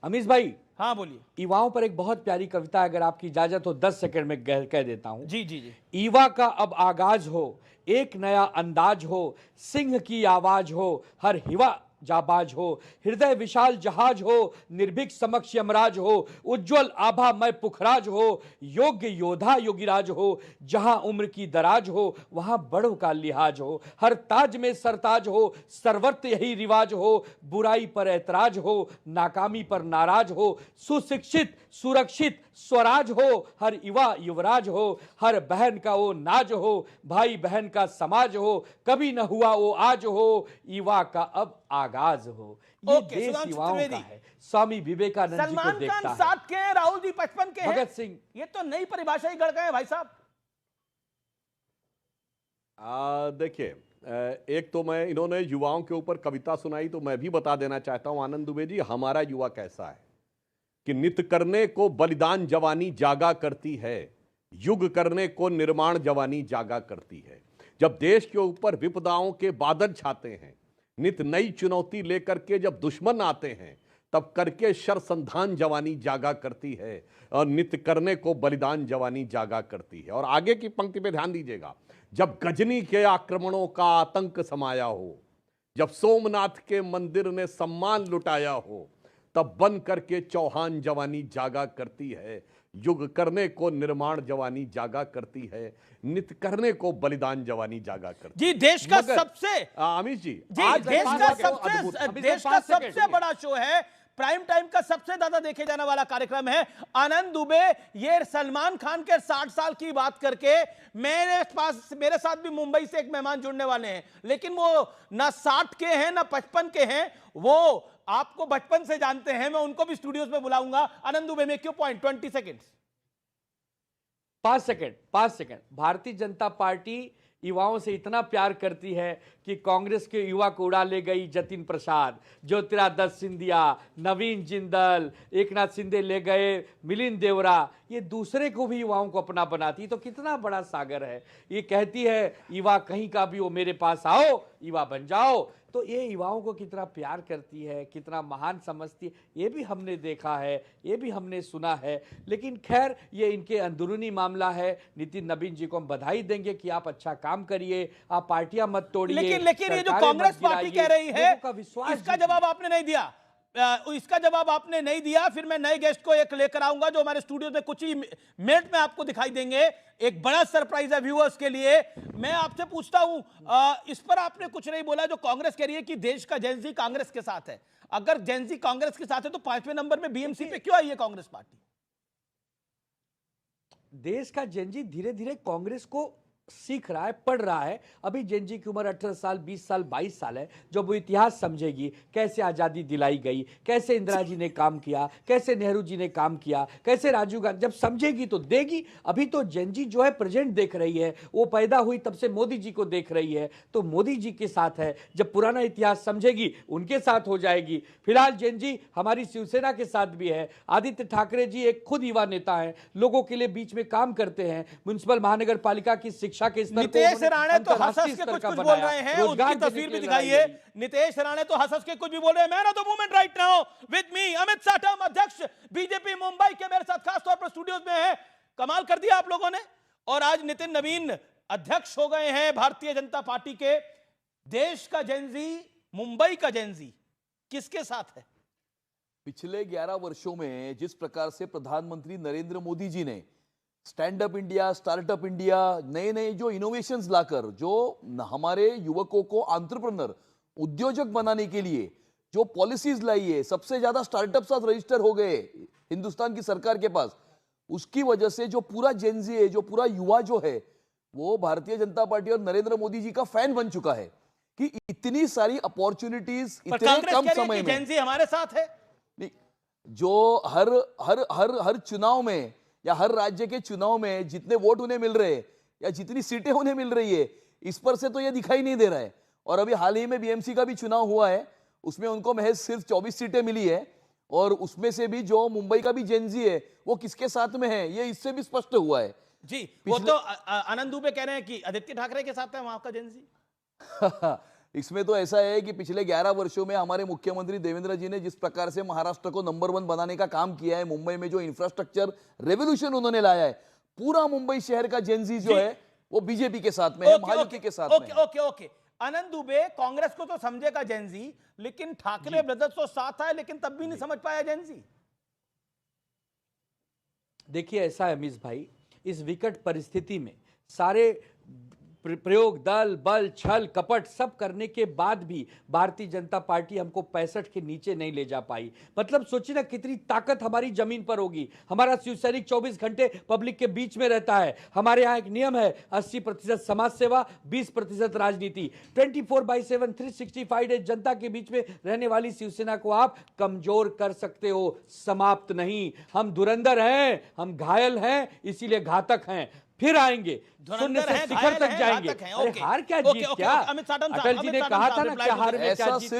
अमीश भाई, हाँ बोलिए। युवाओं पर एक बहुत प्यारी कविता है, अगर आपकी इजाजत हो 10 सेकंड में कह देता हूं। जी जी जी। युवा का अब आगाज हो, एक नया अंदाज हो, सिंह की आवाज हो, हर युवा जाबाज हो, हृदय विशाल जहाज हो, निर्भीक समक्ष यमराज हो, उज्जवल आभा मय पुखराज हो, योग्य योद्धा योगिराज हो, जहां उम्र की दराज हो वहां बड़ों का लिहाज हो, हर ताज में सरताज हो, सर्वत्र यही रिवाज हो, बुराई पर ऐतराज हो, नाकामी पर नाराज हो, सुशिक्षित सुरक्षित स्वराज हो, हर युवा युवराज हो, हर बहन का वो नाज हो, भाई बहन का समाज हो, कभी न हुआ वो आज हो, युवा का अब आगाज हो। ये देश युवाओं का है। स्वामी विवेकानंद जी को देखता है। सलमान खान 7 के हैं, राहुल जी 55 के हैं। भगत सिंह, ये तो नई परिभाषा ही गढ़ गए भाई साहब। देखिए, एक तो मैं, इन्होंने युवाओं के ऊपर कविता सुनाई, तो मैं भी बता देना चाहता हूं आनंद दुबे जी, हमारा युवा कैसा है कि नित करने को बलिदान जवानी जागा करती है, युग करने को निर्माण जवानी जागा करती है। जब देश के ऊपर विपदाओं के बादल छाते हैं, नित नई चुनौती लेकर के जब दुश्मन आते हैं, तब करके शरसंधान जवानी जागा करती है, और नित करने को बलिदान जवानी जागा करती है। और आगे की पंक्ति पे ध्यान दीजिएगा, जब गजनी के आक्रमणों का आतंक समाया हो, जब सोमनाथ के मंदिर ने सम्मान लुटाया हो, तब बन करके चौहान जवानी जागा करती है, युग करने को निर्माण जवानी जागा करती है, नित करने को बलिदान जवानी जागा करती जी। देश का सबसे अमित जी, देश का सबसे बड़ा शो है, प्राइम टाइम का सबसे ज्यादा देखे जाने वाला कार्यक्रम है आनंद दुबे। ये सलमान खान के 60 साल की बात करके मेरे साथ भी मुंबई से एक मेहमान जुड़ने वाले हैं, लेकिन वो ना 60 के हैं ना 55 के हैं, वो आपको बचपन से जानते हैं, मैं उनको भी स्टूडियोज में बुलाऊंगा। Anand Dubey, make your point, 20 seconds. 5 second. Bharatiya Janata party युवाओं से इतना प्यार करती है कि कांग्रेस के युवा को उड़ा ले गई जतिन प्रसाद, ज्योतिरादित्य सिंधिया, नवीन जिंदल, एकनाथ शिंदे ले गए मिलिंद देवरा, ये दूसरे को भी युवाओं को अपना बनाती, तो कितना बड़ा सागर है। ये कहती है युवा कहीं का भी हो मेरे पास आओ, युवा बन जाओ। तो ये युवाओं को कितना प्यार करती है, कितना महान समझती है, ये भी हमने देखा है, ये भी हमने सुना है। लेकिन खैर, ये इनके अंदरूनी मामला है। नितिन नवीन जी को हम बधाई देंगे कि आप अच्छा काम करिए, आप पार्टियां मत तोड़िए। लेकिन ये जो कांग्रेस पार्टी कह रही है, इसका जवाब आपने नहीं दिया। इसका जवाब आपने नहीं दिया। फिर मैं नए गेस्ट को एक लेकर आऊंगा जो हमारे स्टूडियो में कुछ ही मिनट में आपको दिखाई देंगे। एक बड़ा सरप्राइज है व्यूअर्स के लिए। मैं आपसे पूछता हूं, इस पर आपने कुछ नहीं बोला जो कांग्रेस कह रही है कि देश का जेनजी कांग्रेस के साथ है। अगर जेनजी कांग्रेस के साथ है तो 5वें नंबर में बीएमसी पे क्यों आई है कांग्रेस पार्टी? देश का जेनजी धीरे धीरे कांग्रेस को सीख रहा है, पढ़ रहा है। अभी जेनजी की उम्र 18 साल, 20 साल, 22 साल है। जब वो इतिहास समझेगी, कैसे आज़ादी दिलाई गई, कैसे इंदिरा जी ने काम किया, कैसे नेहरू जी ने काम किया, कैसे राजीव गांधी, जब समझेगी तो देगी। अभी तो जेनजी जो है प्रेजेंट देख रही है, वो पैदा हुई तब से मोदी जी को देख रही है, तो मोदी जी के साथ है। जब पुराना इतिहास समझेगी उनके साथ हो जाएगी। फिलहाल जेनजी हमारी शिवसेना के साथ भी है। आदित्य ठाकरे जी एक खुद युवा नेता है, लोगों के लिए बीच में काम करते हैं। म्युनिसिपल महानगर पालिका की शिक्षा के स्तर को नीतीश राणे तो हंस अंतर्राष्ट्रीय हंस के स्तर कुछ का कुछ बोल बनाया, रहे हैं, रोजगार उनकी देने तस्वीर के भी लिए दिखाइए। लड़ाई लड़ी। नीतीश राणे तो हंस हंस के कुछ भी बोल रहे हैं। Man of the movement right now with me Amit Satam, अध्यक्ष बीजेपी मुंबई के मेरे साथ खास तौर पर स्टूडियोज में है। कमाल कर दिया आप लोगों ने। और आज नितिन नवीन अध्यक्ष हो गए हैं भारतीय जनता पार्टी के। देश का जेनजी, मुंबई का जेनजी किसके साथ है? पिछले 11 वर्षों में जिस प्रकार से प्रधानमंत्री नरेंद्र मोदी जी ने stand up India, startup India, नए नए जो इनोवेशंस लाकर जो हमारे युवकों को एंटरप्रेन्योर, उद्योजक बनाने के लिए जो पॉलिसीज लाई है, सबसे ज्यादा स्टार्टअप्स आज रजिस्टर हो गए हिंदुस्तान की सरकार के पास, उसकी वजह से जो पूरा जेनजी है, जो पूरा युवा जो है, वो भारतीय जनता पार्टी और नरेंद्र मोदी जी का फैन बन चुका है कि इतनी सारी अपॉर्चुनिटीज इतने कम समय में। जेनजी हमारे साथ है जो हर हर हर हर चुनाव में या हर राज्य के चुनाव में जितने वोट उन्हें मिल रहे हैं या जितनी सीटें उन्हें मिल रही है, इस पर से तो ये दिखाई नहीं दे रहा है। और अभी हाल ही में बीएमसी का भी चुनाव हुआ है, उसमें उनको महज सिर्फ 24 सीटें मिली है और उसमें से भी जो मुंबई का भी जेनजी है वो किसके साथ में है ये इससे भी स्पष्ट हुआ है जी। वो तो आनंद दुबे कह रहे हैं कि आदित्य ठाकरे के साथ है वहां का जेनजी। इसमें तो ऐसा है कि पिछले 11 वर्षों में हमारे मुख्यमंत्री देवेंद्र जी ने जिस प्रकार से महाराष्ट्र को नंबर 1 बनाने का काम किया है, मुंबई में जो इंफ्रास्ट्रक्चर रेवोल्यूशन उन्होंने लाया है, पूरा मुंबई शहर का जेनजी जो है वो बीजेपी के साथ में है, महायुति के साथ में। ओके आनंद दुबे कांग्रेस को तो समझेगा जेनजी, लेकिन ठाकरे ब्रदर्स तो साथ आए लेकिन तब भी नहीं समझ पाया जेनजी। देखिए ऐसा है अमीश भाई, इस विकट परिस्थिति में सारे प्रयोग, दल बल, छल कपट सब करने के बाद भी भारतीय जनता पार्टी हमको 65 के नीचे नहीं ले जा पाई। मतलब सोचिए ना कितनी ताकत हमारी जमीन पर होगी। हमारा शिवसैनिक 24 घंटे पब्लिक के बीच में रहता है। हमारे यहाँ एक नियम है 80% समाज सेवा, 20% राजनीति। 24/7 365 डेज जनता के बीच में रहने वाली शिवसेना को आप कमजोर कर सकते हो, समाप्त नहीं। हम धुरंधर हैं, हम घायल हैं, इसीलिए घातक हैं। फिर आएंगे, शून्य से शिखर तक जाएंगे। अरे हार क्या जीत क्या? अटल जी ने कहा था ना क्या हार में क्या जीत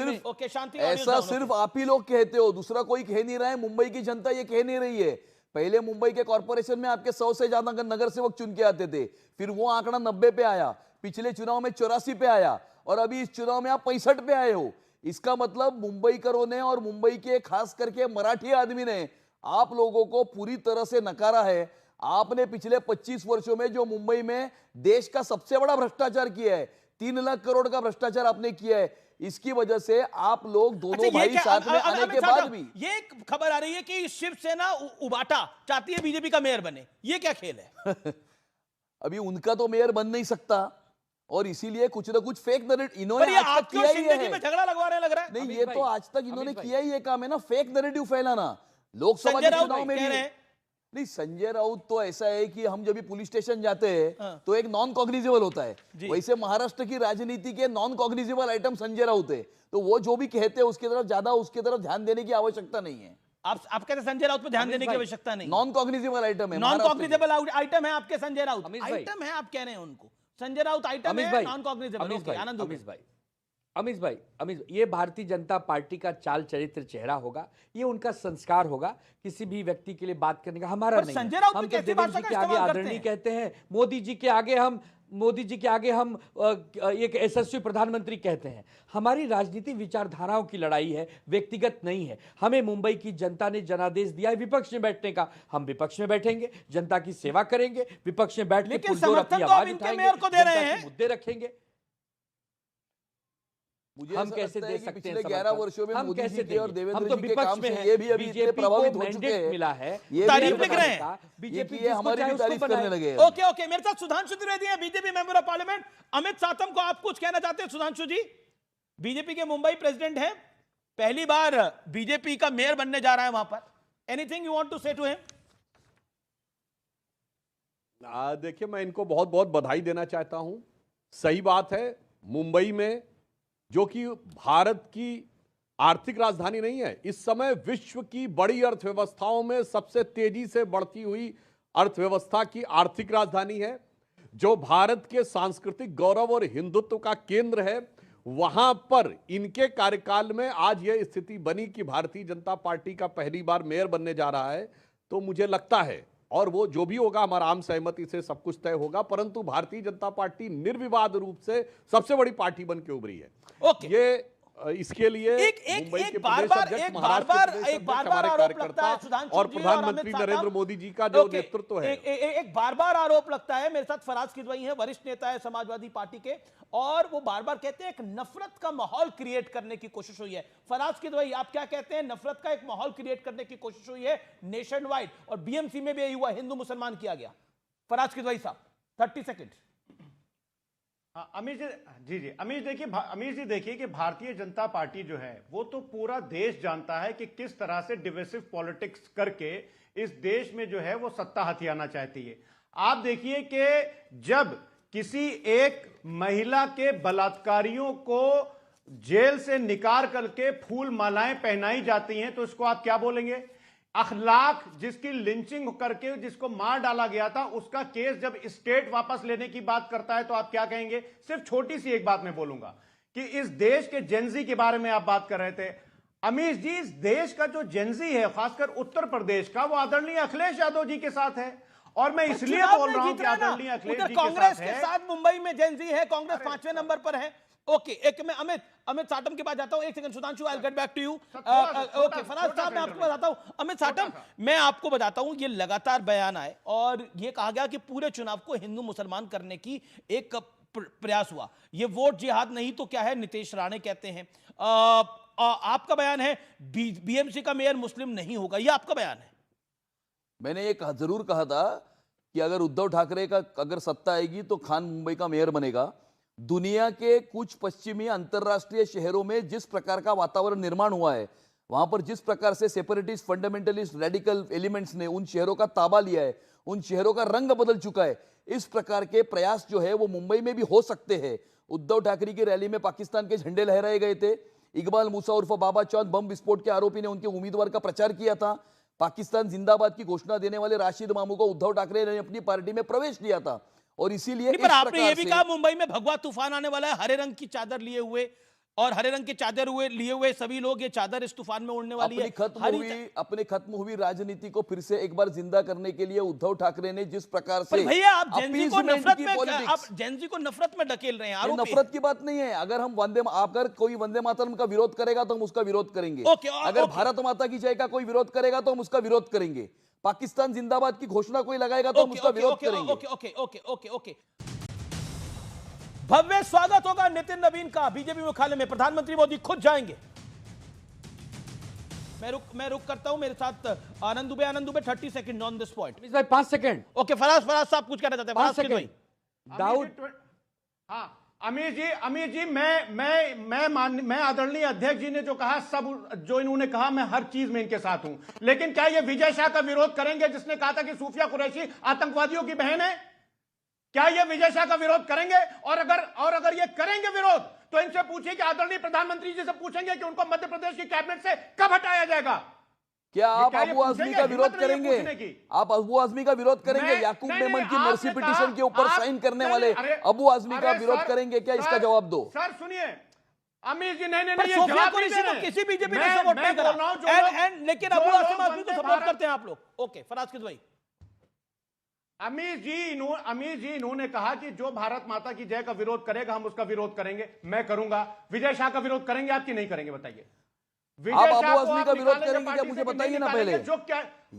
में। ऐसा सिर्फ आप ही लोग कहते हो, दूसरा कोई कह नहीं रहा है। मुंबई की जनता ये कह नहीं रही है। पहले मुंबई के कॉर्पोरेशन में आपके 100 से ज्यादा नगर सेवक चुन के आते थे, फिर वो आंकड़ा 90 पे आया, पिछले चुनाव में 84 पे आया और अभी इस चुनाव में आप 65 पे आए हो। इसका मतलब मुंबईकरों ने और मुंबई के खास करके मराठी आदमी ने आप लोगों को पूरी तरह से नकारा है। आपने पिछले 25 वर्षों में जो मुंबई में देश का सबसे बड़ा भ्रष्टाचार किया है, 3 लाख करोड़ का भ्रष्टाचार आपने किया है, इसकी वजह से आप लोग दोनों भाई साथ में आने के बाद भी ये खबर आ रही है कि शिवसेना उबाटा चाहती है बीजेपी का मेयर बने। ये क्या खेल है? अभी उनका तो मेयर बन नहीं सकता और इसीलिए कुछ ना कुछ फेक नैरेटिव इन्होंने आज तक किया ही है। झगड़ा लगवाने लग रहा है। नहीं, ये तो आज तक इन्होंने किया ही है काम है ना, फेक नैरेटिव फैलाना। लोकसभा के चुनाव में भी नहीं, संजय राउत तो ऐसा है कि हम जब भी पुलिस स्टेशन जाते हैं तो एक नॉन कॉग्निजेबल होता है, वैसे महाराष्ट्र की राजनीति के non cognizable item Sanjay Raut है। तो वो जो भी कहते हैं उसकी तरफ ज्यादा उसकी तरफ ध्यान देने की आवश्यकता नहीं है। आप कहते हैं संजय राउत पर ध्यान देने की आवश्यकता नहीं। नॉन कॉग्निजेबल आइटम है, नॉन कॉग्निजेबल आइटम है आपके संजय राउत। आइटम है आप कह रहे हैं उनको, संजय राउत आइटम है, नॉन कॉग्निजेबल। आनंद अमीश भाई, ये भारतीय जनता पार्टी का चाल चरित्र चेहरा होगा, ये उनका संस्कार होगा किसी भी व्यक्ति के लिए बात करने का। हमारा नहीं। हम तो देवेंद्र जी के आगे आदरणीय कहते हैं, मोदी जी के आगे हम एक यशस्वी प्रधानमंत्री कहते हैं। हमारी राजनीति विचारधाराओं की लड़ाई है, व्यक्तिगत नहीं है। हमें मुंबई की जनता ने जनादेश दिया है विपक्ष में बैठने का, हम विपक्ष में बैठेंगे, जनता की सेवा करेंगे, विपक्ष में बैठ के पुरजोर अपनी आवाज उठाएंगे, जनता के मुद्दे रखेंगे। हम कैसे दे सकते हैं? पिछले 11 वर्षों में मोदी जी के और देवेंद्र जी के काम से में ये भी अभी इतने प्रभावित हो चुके हैं, मिला है, ये तारीफ लिख रहे हैं, बीजेपी ये हमारी भी तारीफ करने लगे हैं। ओके मेरे साथ सुधांशु त्रिवेदी हैं, BJP member of parliament. Amit सातम को आप कुछ कहना चाहते हैं? सुधांशु जी बीजेपी के मुंबई प्रेसिडेंट हैं, पहली बार बीजेपी का मेयर बनने जा रहा है वहां पर। एनीथिंग यू वांट टू से टू हिम? देखिए, मैं इनको बहुत बहुत बधाई देना चाहता हूं। सही बात है, मुंबई में जो कि भारत की आर्थिक राजधानी नहीं है, इस समय विश्व की बड़ी अर्थव्यवस्थाओं में सबसे तेजी से बढ़ती हुई अर्थव्यवस्था की आर्थिक राजधानी है, जो भारत के सांस्कृतिक गौरव और हिंदुत्व का केंद्र है। वहां पर इनके कार्यकाल में आज यह स्थिति बनी कि भारतीय जनता पार्टी का पहली बार मेयर बनने जा रहा है। तो मुझे लगता है, और वो जो भी होगा हमारा आम सहमति से सब कुछ तय होगा, परंतु भारतीय जनता पार्टी निर्विवाद रूप से सबसे बड़ी पार्टी बन के उभरी है। ये इसके लिए एक बार बार आरोप लगता है सुधांशु और जी प्रधानमंत्री नरेंद्र मोदी जी का जो नेतृत्व है, एक बार आरोप लगता है। मेरे साथ फराज किदवई है, वरिष्ठ नेता है समाजवादी पार्टी के, और वो बार कहते हैं एक नफरत का माहौल क्रिएट करने की कोशिश हुई है। फराज किदवई, आप क्या कहते हैं? नफरत का एक माहौल क्रिएट करने की कोशिश हुई है नेशन वाइड, और बीएमसी में भी यही हुआ, हिंदू मुसलमान किया गया। फराज किदवई साहब 30 सेकेंड। अमीर जी जी अमीर जी देखिए कि भारतीय जनता पार्टी जो है वो तो पूरा देश जानता है कि किस तरह से डिविसिव पॉलिटिक्स करके इस देश में जो है वो सत्ता हथियाना चाहती है। आप देखिए कि जब किसी एक महिला के बलात्कारियों को जेल से निकाल करके फूल मालाएं पहनाई जाती हैं तो इसको आप क्या बोलेंगे? अखलाक, जिसकी लिंचिंग करके जिसको मार डाला गया था, उसका केस जब स्टेट वापस लेने की बात करता है तो आप क्या कहेंगे? सिर्फ छोटी सी एक बात मैं बोलूंगा कि इस देश के जेनजी के बारे में आप बात कर रहे थे अमीश जी। इस देश का जो जेनजी है, खासकर उत्तर प्रदेश का, वो आदरणीय अखिलेश यादव जी के साथ है। और मैं इसलिए बोल रहा हूं कि आदरणीय अखिलेश जी कांग्रेस के साथ मुंबई में जेनजी है, कांग्रेस 5वें नंबर पर है। ओके, एक मैं अमित साटम के पास जाता हूं। एक second Sudhanshu, I will get back to you. Okay Faraz साहब, मैं आपको बताता हूं। अमित साटम, मैं आपको बताता हूं, ये लगातार बयान आए और ये कहा गया कि पूरे चुनाव को हिंदू मुसलमान करने की एक प्रयास हुआ। ये वोट जिहाद नहीं तो क्या है, नीतीश राणे कहते हैं। आपका बयान है बीएमसी का मेयर मुस्लिम नहीं होगा, ये आपका बयान है। मैंने ये जरूर कहा था कि अगर उद्धव ठाकरे का अगर सत्ता आएगी तो खान मुंबई का मेयर बनेगा। दुनिया के कुछ पश्चिमी अंतरराष्ट्रीय शहरों में जिस प्रकार का वातावरण निर्माण हुआ है, वहां पर जिस प्रकार से सेपरेटिस्ट, फंडामेंटलिस्ट, रेडिकल एलिमेंट्स ने उन शहरों का ताबा लिया है, उन शहरों का रंग बदल चुका है, इस प्रकार के प्रयास जो है वो मुंबई में भी हो सकते हैं। उद्धव ठाकरे की रैली में पाकिस्तान के झंडे लहराए गए थे। इकबाल मूसा उर्फ बाबा चौंद बम विस्फोट के आरोपी ने उनके उम्मीदवार का प्रचार किया था। पाकिस्तान जिंदाबाद की घोषणा देने वाले राशिद मामू को उद्धव ठाकरे ने अपनी पार्टी में प्रवेश दिया था। और इसीलिए पर आपने ये भी कहा मुंबई में भगवा तूफान आने वाला है, हरे रंग की चादर लिए हुए, और हरे रंग की चादर लिए हुए सभी लोग, ये चादर इस तूफान में उड़ने वाली है। अपने खत्म हुई राजनीति को फिर से एक बार जिंदा करने के लिए उद्धव ठाकरे ने जिस प्रकार से, भैया आप जेनजी को नफरत में ढकेल रहे हैं। नफरत की बात नहीं है। अगर कोई वंदे मातरम का विरोध करेगा तो हम उसका विरोध करेंगे। अगर भारत माता की जय का कोई विरोध करेगा तो हम उसका विरोध करेंगे। पाकिस्तान जिंदाबाद की घोषणा कोई लगाएगा तो हम उसका विरोध करेंगे। ओके। भव्य स्वागत होगा नितिन नवीन का बीजेपी मुख्यालय में। प्रधानमंत्री मोदी खुद जाएंगे। मैं रुक करता हूं। मेरे साथ Anand Dubey 30 second on this point. 5 second. Okay Faraz साहब कुछ कहना चाहते हैं? 5 सेकंड। दाऊद, हाँ अमीर जी मैं आदरणीय अध्यक्ष जी ने जो कहा, सब जो इन्होंने कहा, मैं हर चीज में इनके साथ हूं। लेकिन क्या ये विजय शाह का विरोध करेंगे जिसने कहा था कि सूफिया कुरैशी आतंकवादियों की बहन है? क्या ये विजय शाह का विरोध करेंगे? और अगर ये करेंगे विरोध तो इनसे पूछिए कि आदरणीय प्रधानमंत्री जी से पूछेंगे कि उनको मध्य प्रदेश की कैबिनेट से कब हटाया जाएगा? क्या आप अबू आजमी का विरोध करेंगे? आप अबू आजमी का विरोध करेंगे? याकूब मेमन की मर्सी पिटीशन के ऊपर साइन करने वाले अबू आजमी का विरोध करेंगे क्या? इसका जवाब दो सर। सुनिए अमीर जी, नहीं किसी बीजेपी ने सपोर्ट नहीं करा, लेकिन अबू आजमी को सपोर्ट करते हैं आप लोग। ओके फराज किदवई। अमीर जी इन्होंने कहा कि जो भारत माता की जय का विरोध करेगा हम उसका विरोध करेंगे। मैं करूंगा। विजय शाह का विरोध करेंगे आप कि नहीं करेंगे? बताइए। आप अबू आजमी का विरोध करेंगे क्या? मुझे बताइए ना पहले।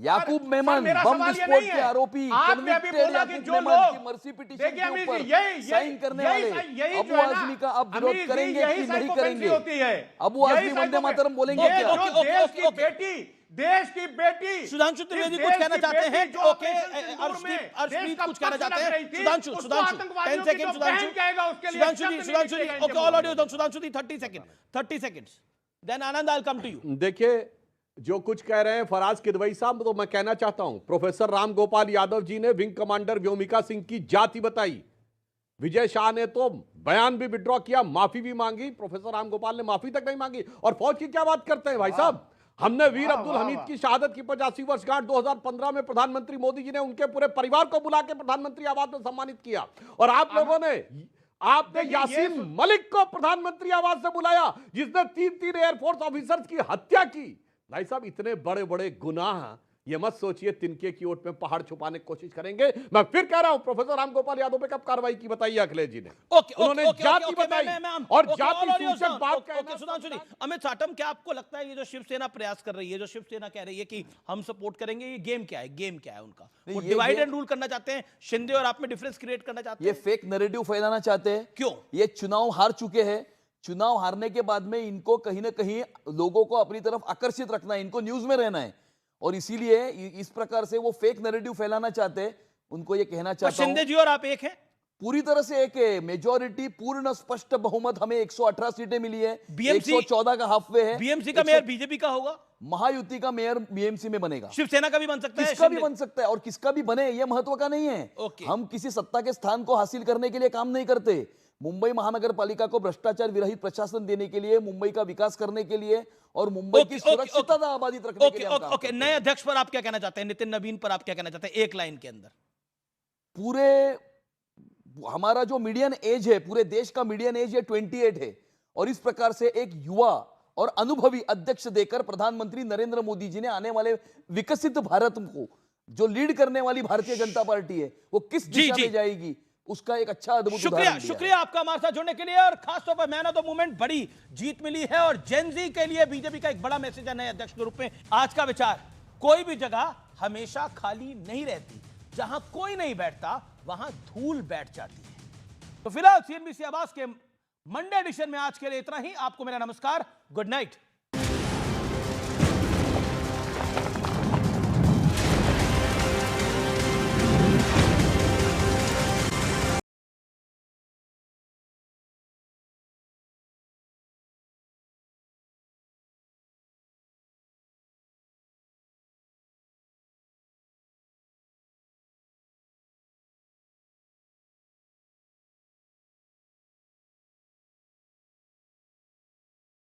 याकूब मेमन बम विस्फोट के आरोपी, कन्विक्टेड याकूब मेमन की मर्सी पिटीशन के ऊपर साइन करने वाले अबू आजमी का आप विरोध करेंगे कि नहीं करेंगे? अबू आजमी वंदे मातरम बोलेंगे क्या? देश की बेटी सुधांशु त्रिवेदी कुछ कहना चाहते हैं? ओके अर्शदीप कुछ कहना चाहते हैं? Sudhanshu 10 second. Sudhanshu ji okay, all audio Sudhanshu ji 30 seconds, then Anand I will come to you. देखिए जो कुछ कह रहे हैं फराज किदवई साहब, तो मैं कहना चाहता हूं प्रोफेसर राम गोपाल यादव जी ने विंग कमांडर व्योमिका सिंह की जाति बताई। विजय शाह ने तो बयान भी विड्रॉ किया, माफी भी मांगी। प्रोफेसर राम गोपाल ने माफी तक नहीं मांगी। और फौज की क्या बात करते हैं भाई साहब? हमने वीर अब्दुल हमीद की शहादत की 85वीं वर्षगांठ 2015 में प्रधानमंत्री मोदी जी ने उनके पूरे परिवार को बुला के प्रधानमंत्री आवास में सम्मानित किया। और आप लोगों ने आपने यासीन मलिक को प्रधानमंत्री आवास से बुलाया जिसने 3 एयरफोर्स ऑफिसर्स की हत्या की। भाई साहब इतने बड़े बड़े गुनाह ये मत सोचिए तिनके की ओट में पहाड़ छुपाने की कोशिश करेंगे। मैं फिर कह रहा हूं, प्रोफेसर रामगोपाल यादव पे कब कार्रवाई की बताइए अखिलेश जी ने? उन्होंने जाति बताई और जाति सूचक बात कहना। सुधांशु जी, अमित साटम, क्या आपको लगता है ये जो शिवसेना प्रयास कर रही है, जो शिवसेना कह रही है कि हम सपोर्ट करेंगे, ये गेम क्या है? गेम क्या है उनका? वो डिवाइड एंड रूल करना चाहते हैं, शिंदे और आप में डिफरेंस क्रिएट करना चाहते हैं? ये फेक नैरेटिव फैलाना चाहते हैं। क्यों? ये चुनाव हार चुके हैं, चुनाव हारने के बाद में इनको कहीं ना कहीं लोगों को अपनी तरफ आकर्षित रखना है, इनको न्यूज में रहना है, और इसीलिए इस प्रकार से वो फेक नैरेटिव फैलाना चाहते हैं। उनको ये कहना चाहता हूं, शिंदे जी और आप एक हैं, पूरी तरह से एक है। मेजॉरिटी, पूर्ण स्पष्ट बहुमत, हमें 118 सीटें मिली है, 114 का हाफ वे है। बीएमसी का मेयर बीजेपी का होगा, महायुति का मेयर बीएमसी में बनेगा, शिवसेना का भी बन सकता है, किसका भी बन सकता है, और किसका भी बने ये महत्व का नहीं है। हम किसी सत्ता के स्थान को हासिल करने के लिए काम नहीं करते। मुंबई महानगर पालिका को भ्रष्टाचार विरहित प्रशासन देने के लिए, मुंबई का विकास करने के लिए और मुंबई की सुरक्षितता आबादित रखने के लिए। ओके, नए अध्यक्ष पर आप क्या कहना चाहते हैं? नितिन नवीन पर आप क्या कहना चाहते हैं एक लाइन के अंदर? पूरे हमारा जो मीडियन एज है, पूरे देश का मीडियन एज है 28 है, और इस प्रकार से एक युवा और अनुभवी अध्यक्ष देकर प्रधानमंत्री नरेंद्र मोदी जी ने आने वाले विकसित भारत को जो लीड करने वाली भारतीय जनता पार्टी है, वो किस दिशा में जाएगी, उसका एक अच्छा अद्भुत शुक्रिया आपका हमारे साथ जुड़ने के लिए। और खासतौर पर मैन ऑफ द मूवमेंट बड़ी जीत मिली है, और जेनजी के लिए बीजेपी का एक बड़ा मैसेज है नए अध्यक्ष के रूप में। आज का विचार, कोई भी जगह हमेशा खाली नहीं रहती, जहां कोई नहीं बैठता वहां धूल बैठ जाती है। तो फिलहाल सीएनबीसी आवाज के मंडे एडिशन में आज के लिए इतना ही। आपको मेरा नमस्कार, गुड नाइट।